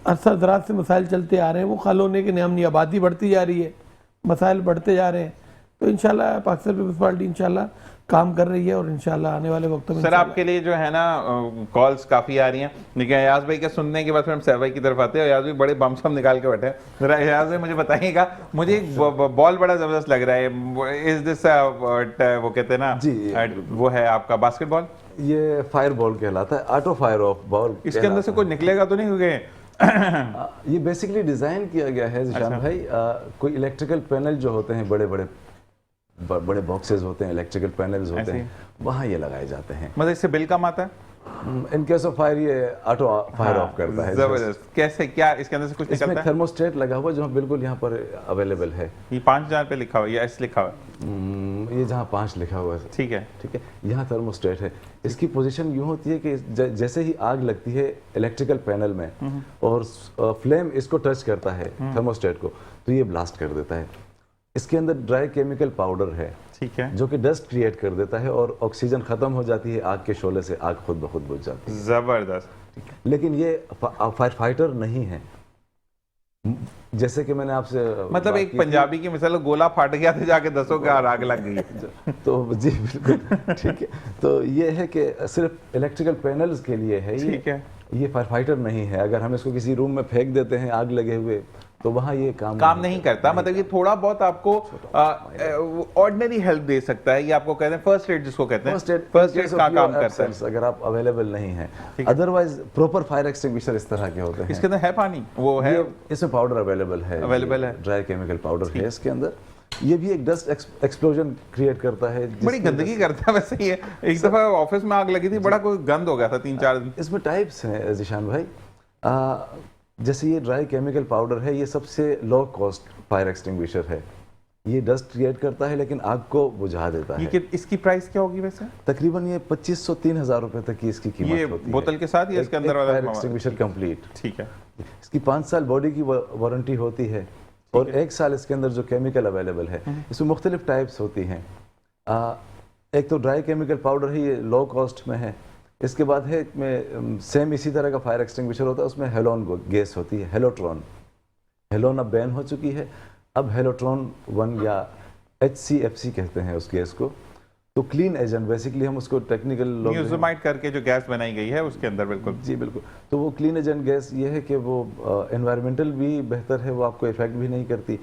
अरसा दराज से मसाइल चलते आ रहे हैं, वो हल होने के नाम नहीं, आबादी बढ़ती जा रही है, मसाइल बढ़ते जा रहे हैं, तो इंशाल्लाह पाकिस्तान पीपल्स पार्टी इंशाल्लाह काम कर रही है, और इंशाल्लाह आने वाले वक्तों में। सर आपके लिए जो है ना कॉल्स काफ़ी आ रही हैं, लेकिन अयाज भाई के सुनने के बाद फिर हम सैफ भाई की तरफ आते हैं। अयाज भाई बड़े बम सम निकाल के बैठे हैं, जरा अयाज भाई मुझे बताइएगा, मुझे एक बॉल बड़ा ज़बरदस्त लग रहा है, इज दिस वो कहते हैं ना जी, वो है आपका बास्केटबॉल, ये फायर बॉल कहलाता है, ऑटो फायर ऑफ बॉल। इसके अंदर से कोई निकलेगा तो नहीं? क्योंकि ये बेसिकली डिज़ाइन किया गया है ज़ीशान भाई, कोई इलेक्ट्रिकल पैनल जो होते हैं, बड़े बॉक्सेस होते हैं, इलेक्ट्रिकल पैनल्स होते हैं, वहाँ ये लगाए जाते हैं। मतलब इससे बिल कम आता है? इन केस ऑफ फायर ये ऑटो फायर ऑफ करता है। जबरदस्त। कैसे, क्या इसके अंदर से कुछ निकलता है? इसमें थर्मोस्टेट लगा हुआ जो बिल्कुल यहाँ पर अवेलेबल है। ये 5000 पे लिखा हुआ है या ऐसे लिखा हुआ है? ये जहाँ 5 लिखा हुआ है, ठीक है, यहाँ थर्मोस्टेट है। इसकी पोजीशन यूँ होती है कि जैसे ही आग लगती है इलेक्ट्रिकल पैनल में और फ्लेम इसको टच करता है थर्मोस्टेट को, तो ये ब्लास्ट कर देता है। इसके अंदर ड्राई केमिकल पाउडर है, ठीक है, जो कि डस्ट क्रिएट कर देता है और ऑक्सीजन खत्म हो जाती है आग के शोले से, आग खुद ब खुद बुझ जाती है। जबरदस्त। लेकिन ये फायर फाइटर नहीं है, जैसे कि मैंने आपसे मतलब एक पंजाबी की मिसाल, गोला फाट गया तो जाके दसों के आग लग गई। तो जी बिल्कुल ठीक है। तो ये है कि सिर्फ इलेक्ट्रिकल पैनल्स के लिए है, ठीक है, ये फायर फाइटर नहीं है। अगर हम इसको किसी रूम में फेंक देते हैं आग लगे हुए तो वहाँ ये काम नहीं करता, मतलब कि थोड़ा बहुत आपको ऑर्डिनरी हेल्प दे सकता है, ये आपको कहते हैं फर्स्ट एड जिसको कहते हैं, फर्स्ट एड का काम करता है अगर आप अवेलेबल नहीं है। अदरवाइज प्रॉपर फायर एक्सटिंग्विशर इस तरह के होते हैं। इसके अंदर है पानी, वो है, इसमें पाउडर अवेलेबल है, ड्राई केमिकल पाउडर है इसके अंदर। ये भी एक डस्ट एक्सप्लोजन क्रिएट करता है, बड़ी गंदगी करता है वैसे। ये एक दफा ऑफिस में आग लगी थी, बड़ा कोई गंद हो गया था 3-4 दिन। इसमें टाइप्स हैं ज़ीशान भाई, जैसे ये ड्राई केमिकल पाउडर है, ये सबसे लो कॉस्ट फायर एक्सटिंग्विशर है। ये डस्ट क्रिएट करता है लेकिन आग को बुझा देता है। इसकी प्राइस क्या होगी वैसे? तकरीबन ये 2500-3000 रुपए तक की इसकी कीमत होती है। बोतल के साथ या इसके अंदर वाला फायर एक्सटिंग्विशर कंप्लीट? ठीक है। इसकी 5 साल बॉडी की वारंटी होती है और 1 साल इसके अंदर जो केमिकल अवेलेबल है। इसमें मुख्तलिफ टाइप्स होती हैं। एक तो ड्राई केमिकल पाउडर है, ये लो कॉस्ट में है। इसके बाद है में सेम इसी तरह का फायर एक्सटिंग्विशर होता है, उसमें हेलोन गैस होती है, हेलोट्रॉन। हेलोन अब बैन हो चुकी है, अब हेलोट्रॉन 1 या HCFC कहते हैं उस गैस को। तो क्लीन एजेंट बेसिकली हम उसको टेक्निकल न्यूज़माइट करके जो गैस बनाई गई है उसके अंदर, बिल्कुल जी बिल्कुल। तो वो क्लीन एजेंट गैस ये है कि वो एनवायरमेंटल भी बेहतर है, वो आपको इफेक्ट भी नहीं करती,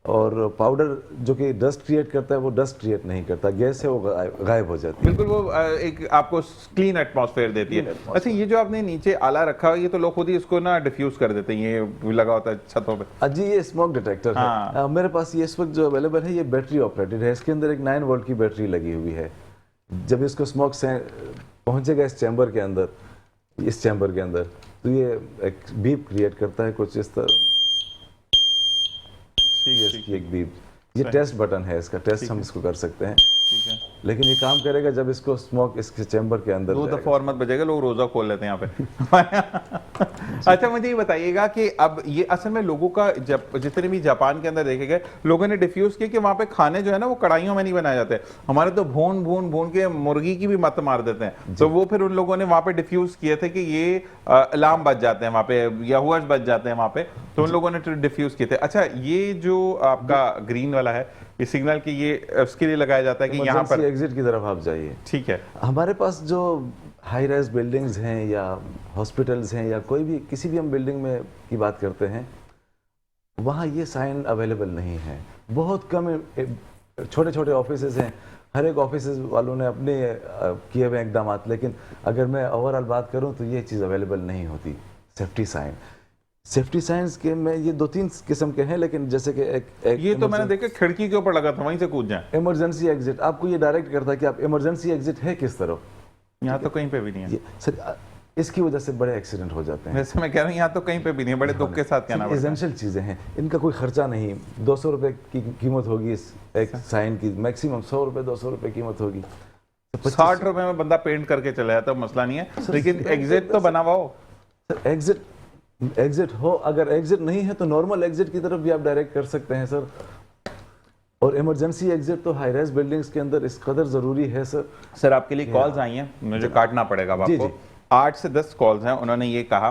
और पाउडर जो कि डस्ट क्रिएट करता है वो डस्ट क्रिएट नहीं करता, गैस है वो गायब हो जाती है। बिल्कुल, वो एक आपको क्लीन एटमॉस्फेयर देती है। अच्छा, ये जो आपने नीचे आला रखा है, ये तो लोग खुद ही इसको ना डिफ्यूज कर देते हैं, ये लगा होता है छतों पे। जी, ये स्मोक डिटेक्टर है। मेरे पास ये इस वक्त जो अवेलेबल है, ये बैटरी ऑपरेटेड है। इसके अंदर एक 9 वोल्ट की बैटरी लगी हुई है। जब इसको स्मोक से पहुंचेगा इस चैम्बर के अंदर, तो ये एक बीप क्रिएट करता है कुछ इस तरह। इसकी एक बीप, ये टेस्ट बटन है, इसका टेस्ट हम इसको कर सकते हैं। ठीक है, लेकिन ये काम करेगा जब इसको स्मोक इसके चैम्बर के अंदर 2 दफा और मत बजेगा, लोग रोजा खोल लेते हैं यहाँ पे। अच्छा, मुझे ये बताइएगा कि अब ये असल में लोगों का, जब जितने भी जापान के अंदर देखे गए, लोगों ने डिफ्यूज किया कि वहाँ पे खाने जो है ना वो कढ़ाइयों में नहीं बनाए जाते। हमारे तो भून के मुर्गी की भी मत मार देते हैं। तो वो फिर उन लोगों ने वहाँ पे डिफ्यूज किए थे कि ये अलार्म बज जाते हैं वहाँ पे, या हुआस बज जाते हैं वहाँ पे, तो उन लोगों ने डिफ्यूज किए थे। अच्छा, ये जो आपका ग्रीन वाला है, ये सिग्नल कि ये उसके लिए लगाया जाता है कि यहाँ पर एग्जिट की तरफ आप जाइए। ठीक है। हमारे पास जो हाई राइज बिल्डिंग्स हैं या हॉस्पिटल्स हैं या कोई भी किसी भी हम बिल्डिंग में की बात करते हैं, वहाँ ये साइन अवेलेबल नहीं है। बहुत कम छोटे छोटे ऑफिसेज हैं, हर एक ऑफिस वालों ने अपने किए हुए इकदाम, लेकिन अगर मैं ओवरऑल बात करूँ तो ये चीज़ अवेलेबल नहीं होती। सेफ्टी साइंस के में ये 2-3 किस्म के हैं, लेकिन जैसे कि एक ये तो मैंने देखा खिड़की के ऊपर लगा था, वहीं से कूद जाए। इमरजेंसी एग्जिट आपको ये डायरेक्ट करता है कि आप इमरजेंसी एग्जिट है किस तरफ। यहाँ तो कहीं पे भी नहीं है सर, इसकी वजह से बड़े एक्सीडेंट हो जाते हैं। वैसे मैं कह रहा हूँ यहाँ तो कहीं पे भी नहीं है, बड़े दुख के साथ कहना पड़ता है। एसेंशियल चीज़ें हैं, इनका कोई खर्चा नहीं। 200 रुपये की कीमत होगी इस एक साइन की, मैक्सिमम 100 रुपये 200 रुपये कीमत होगी। 60 रुपये में बंदा पेंट करके चला जाता है, मसला नहीं है, लेकिन एग्जिट तो बना हुआ हो। सर एग्जिट हो, अगर एग्जिट नहीं है तो नॉर्मल एग्जिट की तरफ भी आप डायरेक्ट कर सकते हैं सर। और इमरजेंसी एग्जिट तो हाई राइज बिल्डिंग्स के अंदर इस कदर जरूरी है सर। सर, आपके लिए कॉल्स आई हैं, मुझे काटना पड़ेगा आपको। 8 से 10 कॉल्स हैं। उन्होंने ये कहा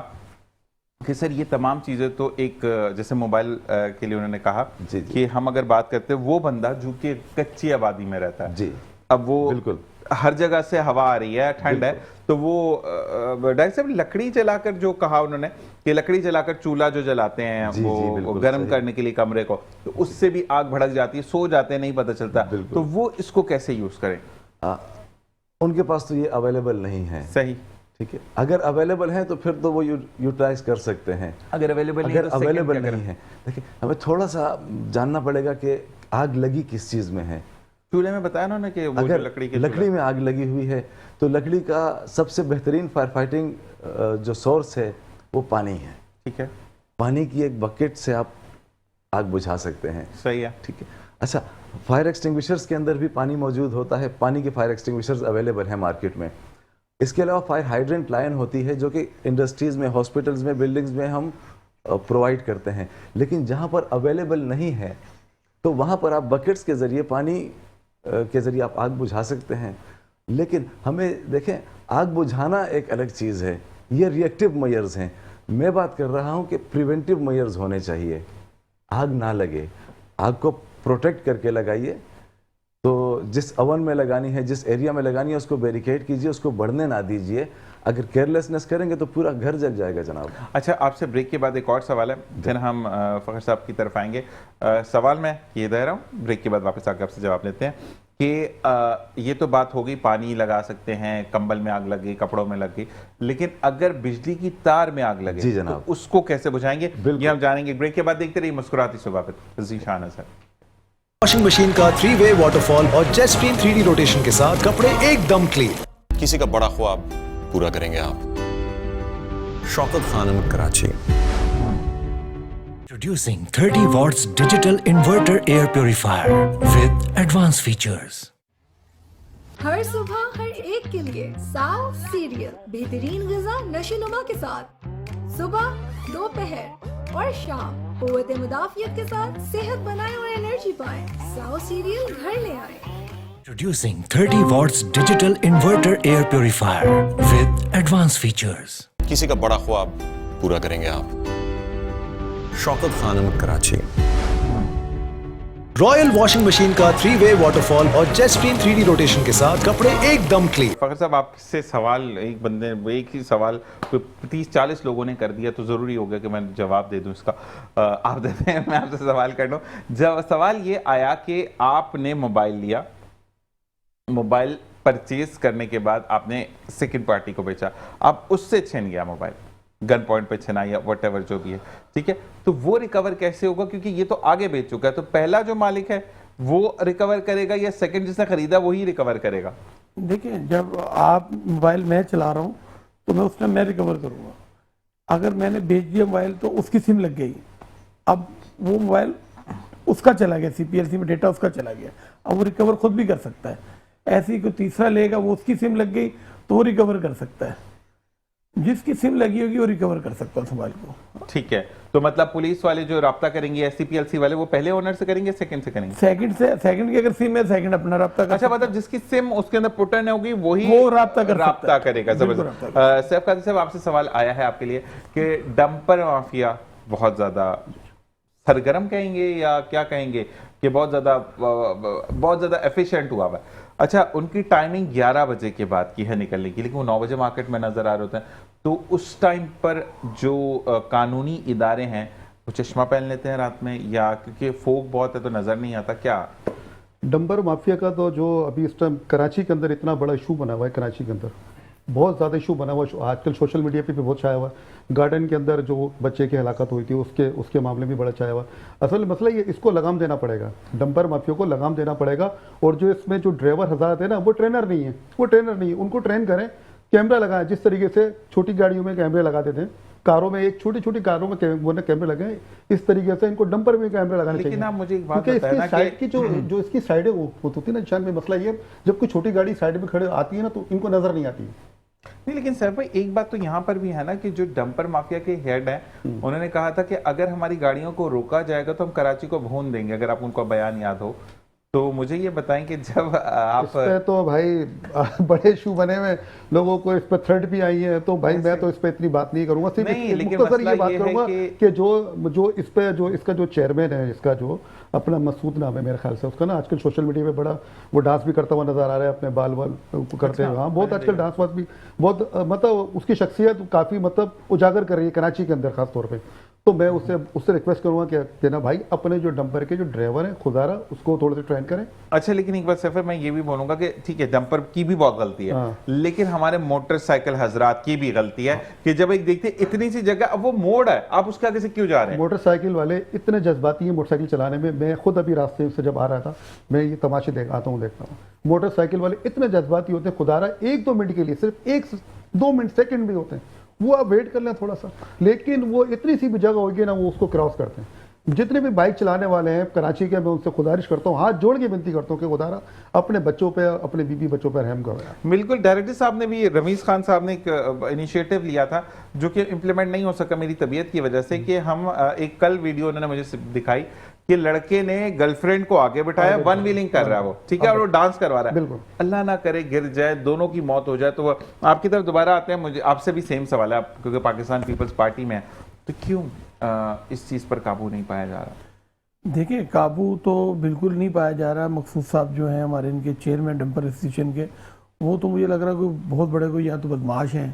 कि सर ये तमाम चीज़ें तो एक, जैसे मोबाइल के लिए उन्होंने कहा कि हम अगर बात करते हैं, वो बंदा जो कि कच्ची आबादी में रहता है, अब वो बिल्कुल हर जगह से हवा आ रही है, ठंड है, तो वो डायरेक्टर साहब लकड़ी जलाकर, जो कहा उन्होंने कि लकड़ी जलाकर चूल्हा जो जलाते हैं वो गर्म करने के लिए कमरे को, तो उससे भी आग भड़क जाती है, सो जाते हैं, नहीं पता चलता, तो वो इसको कैसे यूज करें? उनके पास तो ये अवेलेबल नहीं है। सही, ठीक है। अगर अवेलेबल है तो फिर तो वो यूटिलाइज कर सकते हैं। अगर अवेलेबल नहीं है, देखिए हमें थोड़ा सा जानना पड़ेगा कि आग लगी किस चीज में है। चूल्हे में बताया ना कि वो अगर लकड़ी में आग लगी हुई है तो लकड़ी का सबसे बेहतरीन फायर फाइटिंग जो सोर्स है वो पानी है। ठीक है, पानी की एक बकेट से आप आग बुझा सकते हैं। सही है, ठीक है। अच्छा, फायर एक्सटिंग्विशर्स के अंदर भी पानी मौजूद होता है, पानी के फायर एक्सटिंग्विशर्स अवेलेबल हैं मार्केट में। इसके अलावा फायर हाइड्रेंट लाइन होती है जो कि इंडस्ट्रीज में, हॉस्पिटल्स में, बिल्डिंग्स में हम प्रोवाइड करते हैं। लेकिन जहाँ पर अवेलेबल नहीं है तो वहाँ पर आप बकेट्स के ज़रिए, पानी के ज़रिए आप आग बुझा सकते हैं। लेकिन हमें देखें, आग बुझाना एक अलग चीज़ है, ये रिएक्टिव मेजर्स हैं। मैं बात कर रहा हूँ कि प्रिवेंटिव मेजर्स होने चाहिए। आग ना लगे, आग को प्रोटेक्ट करके लगाइए। तो जिस ओवन में लगानी है, जिस एरिया में लगानी है, उसको बैरिकेड कीजिए, उसको बढ़ने ना दीजिए। अगर केयरलेसनेस करेंगे तो पूरा घर जल जाएगा जनाब। अच्छा, आपसे ब्रेक के बाद एक और सवाल है, फिर हम फ़खर साहब की तरफ आएंगे। सवाल मैं ये दे रहा हूँ, ब्रेक के बाद वापस आकर आपसे जवाब लेते हैं कि ये तो बात हो गई, पानी लगा सकते हैं, कंबल में आग लग गई, कपड़ों में लग गई, लेकिन अगर बिजली की तार में आग लगे जी जनाब, तो उसको कैसे बुझाएंगे, ये हम जानेंगे। ब्रेक के बाद देखते रहिए मुस्कुराती सुबह पर ज़ीशान अज़हर। वॉशिंग मशीन का 3-वे वाटरफॉल और जेट स्ट्रीम 3D रोटेशन के साथ कपड़े एकदम क्लीन। किसी का बड़ा ख्वाब पूरा करेंगे आप। Shaukat Khanum, Karachi. Introducing 30 watts digital inverter air purifier with advanced features. हर सुबह हर एक के लिए साओ सीरियल, बेहतरीन ग़िज़ा नशोनुमा के साथ। सुबह, दोपहर और शाम क़ुव्वत मुदाफ़ियत के साथ सेहत बनाएं और एनर्जी पाएं। साओ सीरियल घर ले आएं। Introducing 30 watts digital inverter air purifier with advanced features. किसी का बड़ा ख्वाब पूरा करेंगे आप। Shaukat Khanum, Karachi. Royal washing machine का 3-वे वाटरफॉल और जेट स्ट्रीम 3D रोटेशन के साथ कपड़े एकदम क्लीन। फ़खर साहब, आपसे सवाल एक बंदे, एक ही सवाल 30-40 लोगों ने कर दिया, तो ज़रूरी हो गया कि मैं जवाब दे दूं इसका। आप देते हैं, मैं आपसे सवाल कर लूँ। जब सवाल ये आया कि आपने मोबाइल लिया, मोबाइल परचेज करने के बाद आपने सेकंड पार्टी को बेचा, अब उससे छिन गया मोबाइल, गन पॉइंट पे छिना या व्हाटएवर जो भी है, ठीक है, तो वो रिकवर कैसे होगा? क्योंकि ये तो आगे बेच चुका है, तो पहला जो मालिक है वो रिकवर करेगा या सेकंड जिसने खरीदा वही रिकवर करेगा? देखिए, जब आप मोबाइल मैं चला रहा हूँ तो मैं उस टाइम मैं रिकवर करूँगा। अगर मैंने बेच दिया मोबाइल तो उसकी सिम लग गई, अब वो मोबाइल उसका चला गया, CPLC में डेटा उसका चला गया, अब वो रिकवर खुद भी कर सकता है। ऐसी कोई तीसरा लेगा, वो उसकी सिम लग गई तो वो रिकवर कर सकता है। जिसकी सिम लगी होगी वो रिकवर कर सकता है मोबाइल को। ठीक है, तो मतलब पुलिस वाले जो राब्ता करेंगे, SCPLC वाले, वो पहले ओनर से करेंगे, सेकंड से करेंगे? सेकंड की अगर सिम है, सेकंड अपना राब्ता कर। अच्छा, मतलब जिसकी सिम उसके अंदर पुटन होगी वही वो राब्ता करेगा। जबरदस्त। सैफ काजी साहब, आपसे सवाल आया है आपके लिए कि डंपर माफिया बहुत ज्यादा सरगर्म कहेंगे या क्या कहेंगे कि बहुत ज्यादा एफिशिएंट हुआ है। अच्छा, उनकी टाइमिंग 11 बजे के बाद की है निकलने की, लेकिन वो 9 बजे मार्केट में नजर आ रहे होते हैं, तो उस टाइम पर जो कानूनी इदारे हैं वो चश्मा पहन लेते हैं रात में, या क्योंकि फोग बहुत है तो नजर नहीं आता क्या? डंपर माफिया का तो जो अभी इस टाइम कराची के अंदर इतना बड़ा इशू बना हुआ है, कराची के अंदर बहुत ज़्यादा इशू बना हुआ है, आजकल सोशल मीडिया पे भी बहुत छाया हुआ है। गार्डन के अंदर जो बच्चे की हलाकत हुई थी उसके मामले में बड़ा छाया हुआ। असल मसला ये, इसको लगाम देना पड़ेगा, डंपर माफिया को लगाम देना पड़ेगा। और जो इसमें जो ड्राइवर हज़ारत है ना, वो ट्रेनर नहीं है, उनको ट्रेन करें, कैमरा लगाएं। जिस तरीके से छोटी गाड़ियों में कैमरे लगाते थे, कारों में, एक छोटी कारों में कैमरे लगाए, इस तरीके से इनको डंपर में कैमरे लगाने चाहिए। लेकिन आप मुझे एक बात क्योंकि बताएं ना, इसकी साइड की जो इसकी साइडें होती है ना निशान में, मसला ये, जब कोई छोटी गाड़ी साइड में खड़े आती है ना तो इनको नजर नहीं आती। नहीं, लेकिन सर भाई एक बात तो यहाँ पर भी है ना कि जो डंपर माफिया के हेड हैं, उन्होंने कहा था कि अगर हमारी गाड़ियों को रोका जाएगा तो हम कराची को भून देंगे, अगर आप उनका बयान याद हो तो मुझे ये बताएं कि जब आप इस पे तो भाई बड़े इशू बने हुए, लोगों को इस पे थ्रेट भी आई है, तो भाई मैं तो इस पे इतनी बात नहीं करूंगा, सिर्फ ये बात करूंगा कि जो इस पे जो इसका जो चेयरमैन है, इसका जो अपना मसूद नाम है मेरे ख्याल से, उसका ना आजकल सोशल मीडिया पे बड़ा वो डांस भी करता हुआ नजर आ रहा है, अपने बाल करते हुए। हाँ, बहुत आजकल डांस वांस भी बहुत, मतलब उसकी शख्सियत काफी मतलब उजागर कर रही है कराची के अंदर खास तौर पे। तो मैं उससे रिक्वेस्ट करूंगा कि ना भाई अपने जो डंपर के जो ड्राइवर है खुदारा उसको थोड़े से ट्रेन करें। अच्छा, लेकिन एक बार सफर मैं ये भी बोलूंगा कि ठीक है, डंपर की भी बहुत गलती है, लेकिन हमारे मोटरसाइकिल हजरात की भी गलती है कि जब एक देखते इतनी सी जगह, अब वो मोड़ है, आप उसके आगे से क्यों जा रहे हैं? मोटरसाइकिल वाले इतने जज्बाती हैं मोटरसाइकिल चलाने में। मैं खुद अभी रास्ते से जब आ रहा था, मैं ये तमाशे देखता हूँ, मोटरसाइकिल वाले इतने जज्बाती होते हैं, खुदारा 1-2 मिनट के लिए, सिर्फ 1-2 मिनट सेकंड भी होते हैं, वो आप वेट कर लें थोड़ा सा, लेकिन वो इतनी सी भी जगह होगी ना, वो उसको क्रॉस करते हैं। जितने भी बाइक चलाने वाले हैं कराची के, मैं उनसे गुजारिश करता हूँ, हाथ जोड़ के विनती करता हूँ कि खुदारा अपने बच्चों पे, अपने बीबी बच्चों पर रहम करो। बिल्कुल, डायरेक्टर साहब ने भी, रमीज खान साहब ने एक इनिशिएटिव लिया था जो कि इम्प्लीमेंट नहीं हो सका मेरी तबीयत की वजह से, कि हम एक कल वीडियो उन्होंने मुझे दिखाई कि लड़के ने गर्लफ्रेंड को आगे बिठाया, वन व्हीलिंग कर रहा है वो, ठीक है, और वो डांस करवा रहा है। बिल्कुल, अल्लाह ना करे गिर जाए, दोनों की मौत हो जाए। तो वो आपकी तरफ दोबारा आते हैं, मुझे आपसे भी सेम सवाल है, आप क्योंकि पाकिस्तान पीपल्स पार्टी में है, तो क्यों इस चीज पर काबू नहीं पाया जा रहा? देखिए, काबू तो बिल्कुल नहीं पाया जा रहा। मकसूद साहब जो हैं हमारे इनके चेयरमैन डंपर एसोसिएशन के, वो तो मुझे लग रहा है कोई बहुत बड़े कोई या तो बदमाश हैं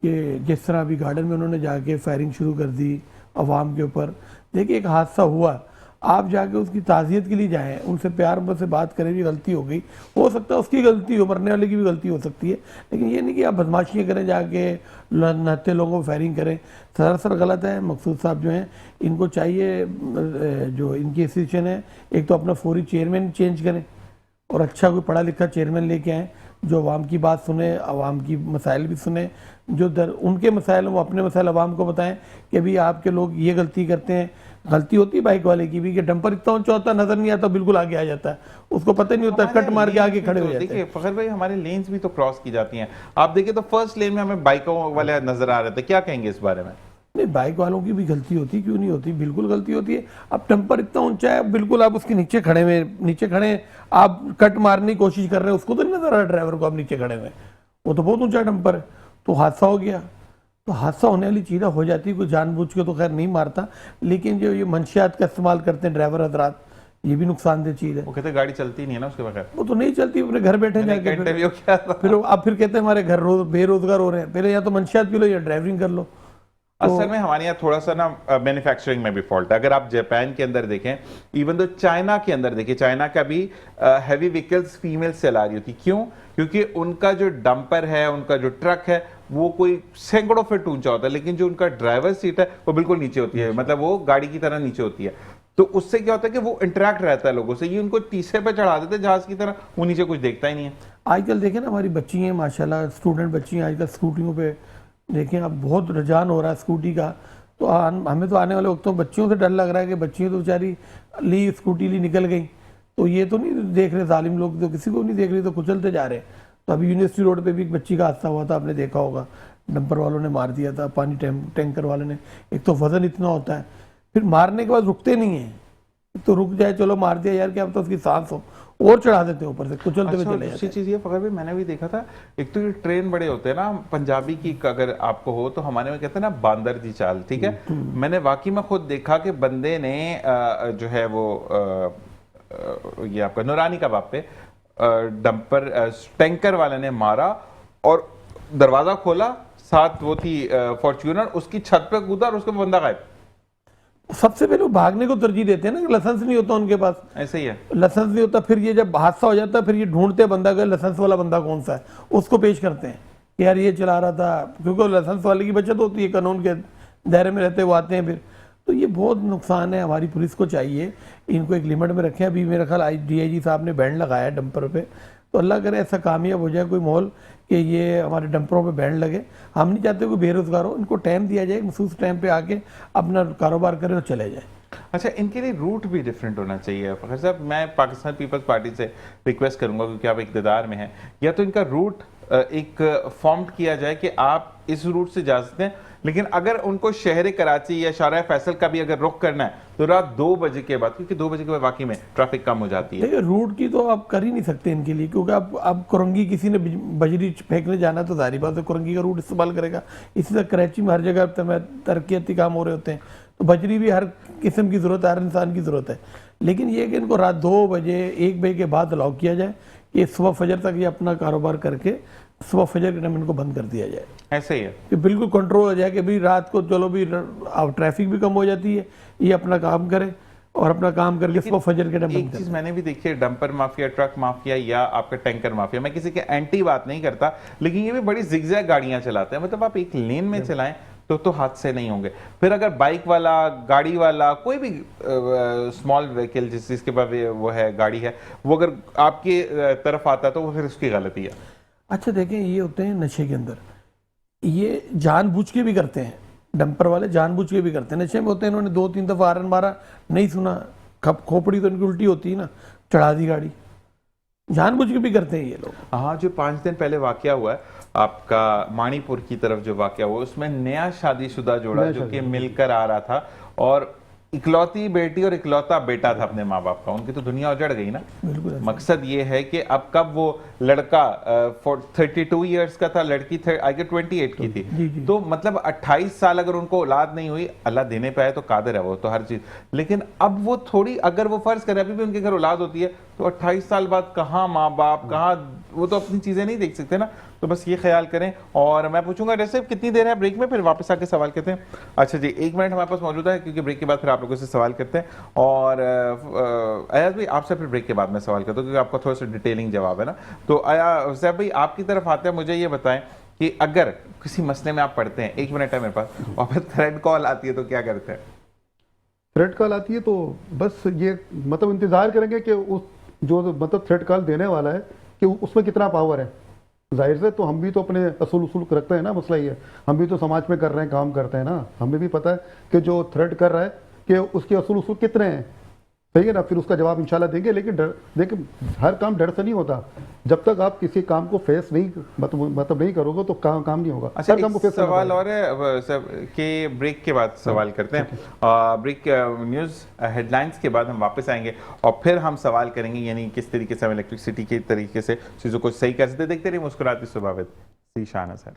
कि जिस तरह अभी गार्डन में उन्होंने जाके फायरिंग शुरू कर दी अवाम के ऊपर। देखिए, एक हादसा हुआ, आप जाके उसकी ताज़ियत के लिए जाएं, उनसे प्यार से बात करें भी गलती हो गई, हो सकता है उसकी गलती हो, मरने वाले की भी गलती हो सकती है, लेकिन ये नहीं कि आप बदमाशियाँ करें, जाके नहते लोगों को फायरिंग करें, सरासर गलत है। मकसूद साहब जो हैं, इनको चाहिए, जो इनकी एसोसिएशन है, एक तो अपना फौरी चेयरमैन चेंज करें और अच्छा कोई पढ़ा लिखा चेयरमैन लेके आएँ जो आवाम की बात सुने, आवाम की मसाइल भी सुने, जो उनके मसाइल वो अपने मसाइल आवाम को बताएं कि अभी आपके लोग ये गलती करते हैं। गलती होती है बाइक वाले की भी कि डंपर इतना ऊंचा होता है, नजर नहीं आता, बिल्कुल आगे आ जाता है, उसको पता नहीं होता, कट मार के आगे खड़े हो जाते हैं। देखिए फखर भाई, हमारे लेन्स भी तो क्रॉस की जाती हैं। आप देखिए तो फर्स्ट लेन में हमें बाइकों वाले नजर आ रहे थे, क्या कहेंगे इस बारे में? नहीं, बाइक वालों की भी गलती होती है, क्यों नहीं होती, बिल्कुल गलती होती है। अब डंपर इतना ऊंचा है, बिल्कुल आप उसके नीचे खड़े आप कट मारने की कोशिश कर रहे हैं, उसको तो नहीं नजर आ रहा ड्राइवर को आप नीचे खड़े हुए, वो तो बहुत ऊंचा डंपर है, तो हादसा हो गया। तो हादसा होने वाली चीज़ें हो जाती है, कोई जानबूझ के तो खैर नहीं मारता, लेकिन जो ये मंशियात का इस्तेमाल करते हैं ड्राइवर हजरात, ये भी नुकसानदेह चीज़ है। वो कहते हैं गाड़ी चलती नहीं है ना उसके बगैर, वो तो नहीं चलती, अपने घर बैठे जाके फिर आप फिर कहते हैं हमारे घर बेरोजगार हो रहे हैं। पहले या तो मंशियात पी लो या ड्राइविंग कर लो। असल में हमारे यहाँ थोड़ा सा ना मैन्युफैक्चरिंग में भी फॉल्ट है। अगर आप जापान के अंदर देखें, इवन तो चाइना के अंदर देखिए, चाइना का भी हैवी व्हीकल्स फीमेल चला रही होती, क्यों? क्योंकि उनका जो डंपर है, उनका जो ट्रक है, वो कोई सैकड़ों फीट ऊंचा होता है, लेकिन जो उनका ड्राइवर सीट है वो बिल्कुल नीचे होती है, मतलब वो गाड़ी की तरह नीचे होती है। तो उससे क्या होता है कि वो इंटरेक्ट रहता है लोगों से, ये उनको तीसरे पे चढ़ा देते हैं जहाज की तरह, वो नीचे कुछ देखता ही नहीं है। आजकल देखें ना, हमारी बच्ची हैं माशाल्लाह, स्टूडेंट बच्ची हैं आजकल, स्कूटियों पे देखें अब बहुत रुझान हो रहा है स्कूटी का। तो हमें तो आने वाले वक्तों बच्चियों से डर लग रहा है कि बच्चियाँ तो बेचारी स्कूटी ली निकल गई, तो ये तो नहीं देख रहे जालिम लोग, तो किसी को नहीं देख रहे, तो कुचलते जा रहे हैं। तो अभी यूनिवर्सिटी रोड पे भी एक बच्ची का हादसा हुआ था, आपने देखा होगा, डंपर वालों ने मार दिया था, पानी टैंकर वाले ने। एक तो वजन इतना होता है, फिर मारने के बाद रुकते नहीं है, तो रुक जाए चलो मार दिया यार, क्या अब तो उसकी सांस हो, और चढ़ा देते हैं ऊपर से, कुचलते हुए चले जाते हैं। चीज ये फखर भाई, मैंने भी देखा था, एक तो ये ट्रेन बड़े होते हैं ना, पंजाबी की अगर आपको हो तो हमारे में कहते हैं ना बांदर दी चाल, ठीक है। मैंने वाकई में खुद देखा कि बंदे ने जो है वो ये आपका नूरानी का बाप पे डंपर टैंकर वाले ने मारा और दरवाजा खोला, साथ वो थी फॉर्च्यूनर, उसकी छत पे कूदा और उसका बंदा गायब। सबसे पहले वो भागने को तरजीह देते हैं ना, लाइसेंस नहीं होता उनके पास, ऐसे ही है, लाइसेंस नहीं होता, फिर ये जब हादसा हो जाता है फिर ये ढूंढते हैं बंदा का, लाइसेंस वाला बंदा कौन सा है, उसको पेश करते हैं कि यार ये चला रहा था, क्योंकि लाइसेंस वाले की बचत होती है, कानून के दायरे में रहते वो आते हैं फिर। तो ये बहुत नुकसान है, हमारी पुलिस को चाहिए इनको एक लिमिट में रखें। अभी मेरा ख्याल DIG साहब ने बैंड लगाया है डंपर पे, तो अल्लाह करे ऐसा कामयाब हो जाए कोई माहौल कि ये हमारे डंपरों पे बैंड लगे। हम नहीं चाहते कोई बेरोजगार हो, इनको टाइम दिया जाए, मखसूस टाइम पे आके अपना कारोबार करें और चले जाए। अच्छा, इनके लिए रूट भी डिफरेंट होना चाहिए फखर साहब। मैं पाकिस्तान पीपल्स पार्टी से रिक्वेस्ट करूंगा, क्योंकि आप इक़्तिदार में हैं, या तो इनका रूट एक फॉर्म किया जाए कि आप इस रूट से जा सकते हैं, लेकिन अगर उनको शहर कराची या शारा फैसल का भी अगर रुख करना है तो रात 2 बजे के बाद, क्योंकि 2 बजे के बाद वाकई में ट्रैफिक कम हो जाती है। देखिए, रूट की तो आप कर ही नहीं सकते इनके लिए, क्योंकि आप कुरंगी किसी ने बजरी फेंकने जाना तो जाहिर बात है कुरंगी का रूट इस्तेमाल करेगा। इसी तरह कराची में हर जगह तरक्याती काम हो रहे होते हैं, तो बजरी भी हर किस्म की ज़रूरत है, हर इंसान की ज़रूरत है। लेकिन ये कि इनको रात 2 बजे 1 बजे के बाद अलाउ किया जाए कि सुबह फजर तक ये अपना कारोबार करके सुबह फजर के टाइम इनको बंद कर दिया जाए। ऐसे ही है कि बिल्कुल कंट्रोल हो जाए कि भाई रात को चलो भी ट्रैफिक भी कम हो जाती है, ये अपना काम करे और अपना काम करके सुबह फजर के टाइम। एक चीज मैंने भी देखी है, डंपर माफिया, ट्रक माफिया या आपका टैंकर माफिया, मैं किसी के एंटी बात नहीं करता, लेकिन ये भी बड़ी जिगजैग गाड़ियां चलाते हैं। मतलब आप एक लेन में चलाएं तो हादसे नहीं होंगे। फिर अगर बाइक वाला, गाड़ी वाला, कोई भी स्मॉल व्हीकल जिसके पास वो है, गाड़ी है, वो अगर आपकी तरफ आता है तो वो फिर उसकी गलती है। अच्छा देखें, ये होते हैं नशे के अंदर, ये जानबूझ के भी करते हैं, डंपर वाले जानबूझ के भी करते हैं, नशे में होते हैं, इन्होंने 2-3 दफ़ा हारन मारा, नहीं सुना, खोपड़ी तो इनकी उल्टी होती है ना, चढ़ा दी गाड़ी, जानबूझ के भी करते हैं ये लोग। हाँ, जो 5 दिन पहले वाकया हुआ है आपका माणीपुर की तरफ, जो वाकया हुआ उसमें नया शादीशुदा जोड़ा जो कि मिलकर आ रहा था और इकलौती बेटी और इकलौता बेटा था अपने माँ बाप का, उनकी तो दुनिया उजड़ गई ना। बिल्कुल ऐसा। मकसद ये है कि अब कब वो लड़का 32 इयर्स का था, लड़की आई गेस 28 की जी, थी, जी। तो मतलब 28 साल अगर उनको औलाद नहीं हुई, अल्लाह देने पे आए तो कादिर है वो तो हर चीज, लेकिन अब वो थोड़ी, अगर वो फर्ज करें अभी भी उनके घर औलाद होती है तो 28 साल बाद कहाँ माँ बाप, कहाँ वो तो अपनी चीजें नहीं देख सकते ना, तो बस ये ख्याल करें। और मैं पूछूंगा जैसे कितनी देर है ब्रेक में, फिर वापस आके सवाल करते हैं। अच्छा जी, 1 मिनट हमारे पास मौजूद है क्योंकि ब्रेक के बाद फिर आप लोगों से सवाल करते हैं। और अयाज भाई आपसे फिर ब्रेक के बाद मैं सवाल करता हूँ क्योंकि आपका थोड़ा सा डिटेलिंग जवाब है ना। तो जैब भाई आपकी तरफ आते हैं, मुझे ये बताएं कि अगर किसी मसले में आप पढ़ते हैं, 1 मिनट है मेरे पास, और फिर थ्रेड कॉल आती है तो क्या करते हैं? थ्रेड कॉल आती है तो बस ये मतलब इंतज़ार करेंगे कि उस जो मतलब थ्रेड कॉल देने वाला है कि उसमें कितना पावर है। जाहिर से तो हम भी तो अपने असूल रखते हैं ना, मसला ये है हम भी तो समाज में कर रहे हैं, काम करते हैं ना, हमें भी पता है कि जो थ्रेड कर रहा है कि उसके असूल कितने हैं, सही है ना, फिर उसका जवाब इंशाल्लाह देंगे। लेकिन देखिए हर काम डर से नहीं होता, जब तक आप किसी काम को फेस नहीं मतलब नहीं करोगे तो काम नहीं होगा। अच्छा, हर काम को फेस करना सवाल पड़ेगा। और है सब के ब्रेक के बाद सवाल करते हैं। ब्रेक न्यूज़ हेडलाइंस के बाद हम वापस आएंगे और फिर हम सवाल करेंगे, यानी किस तरीके से हम इलेक्ट्रिसिटी के तरीके से चीज़ों को सही कर सकते। देखते रहिए मुस्कुराती सुबह विद ज़ीशान अज़हर।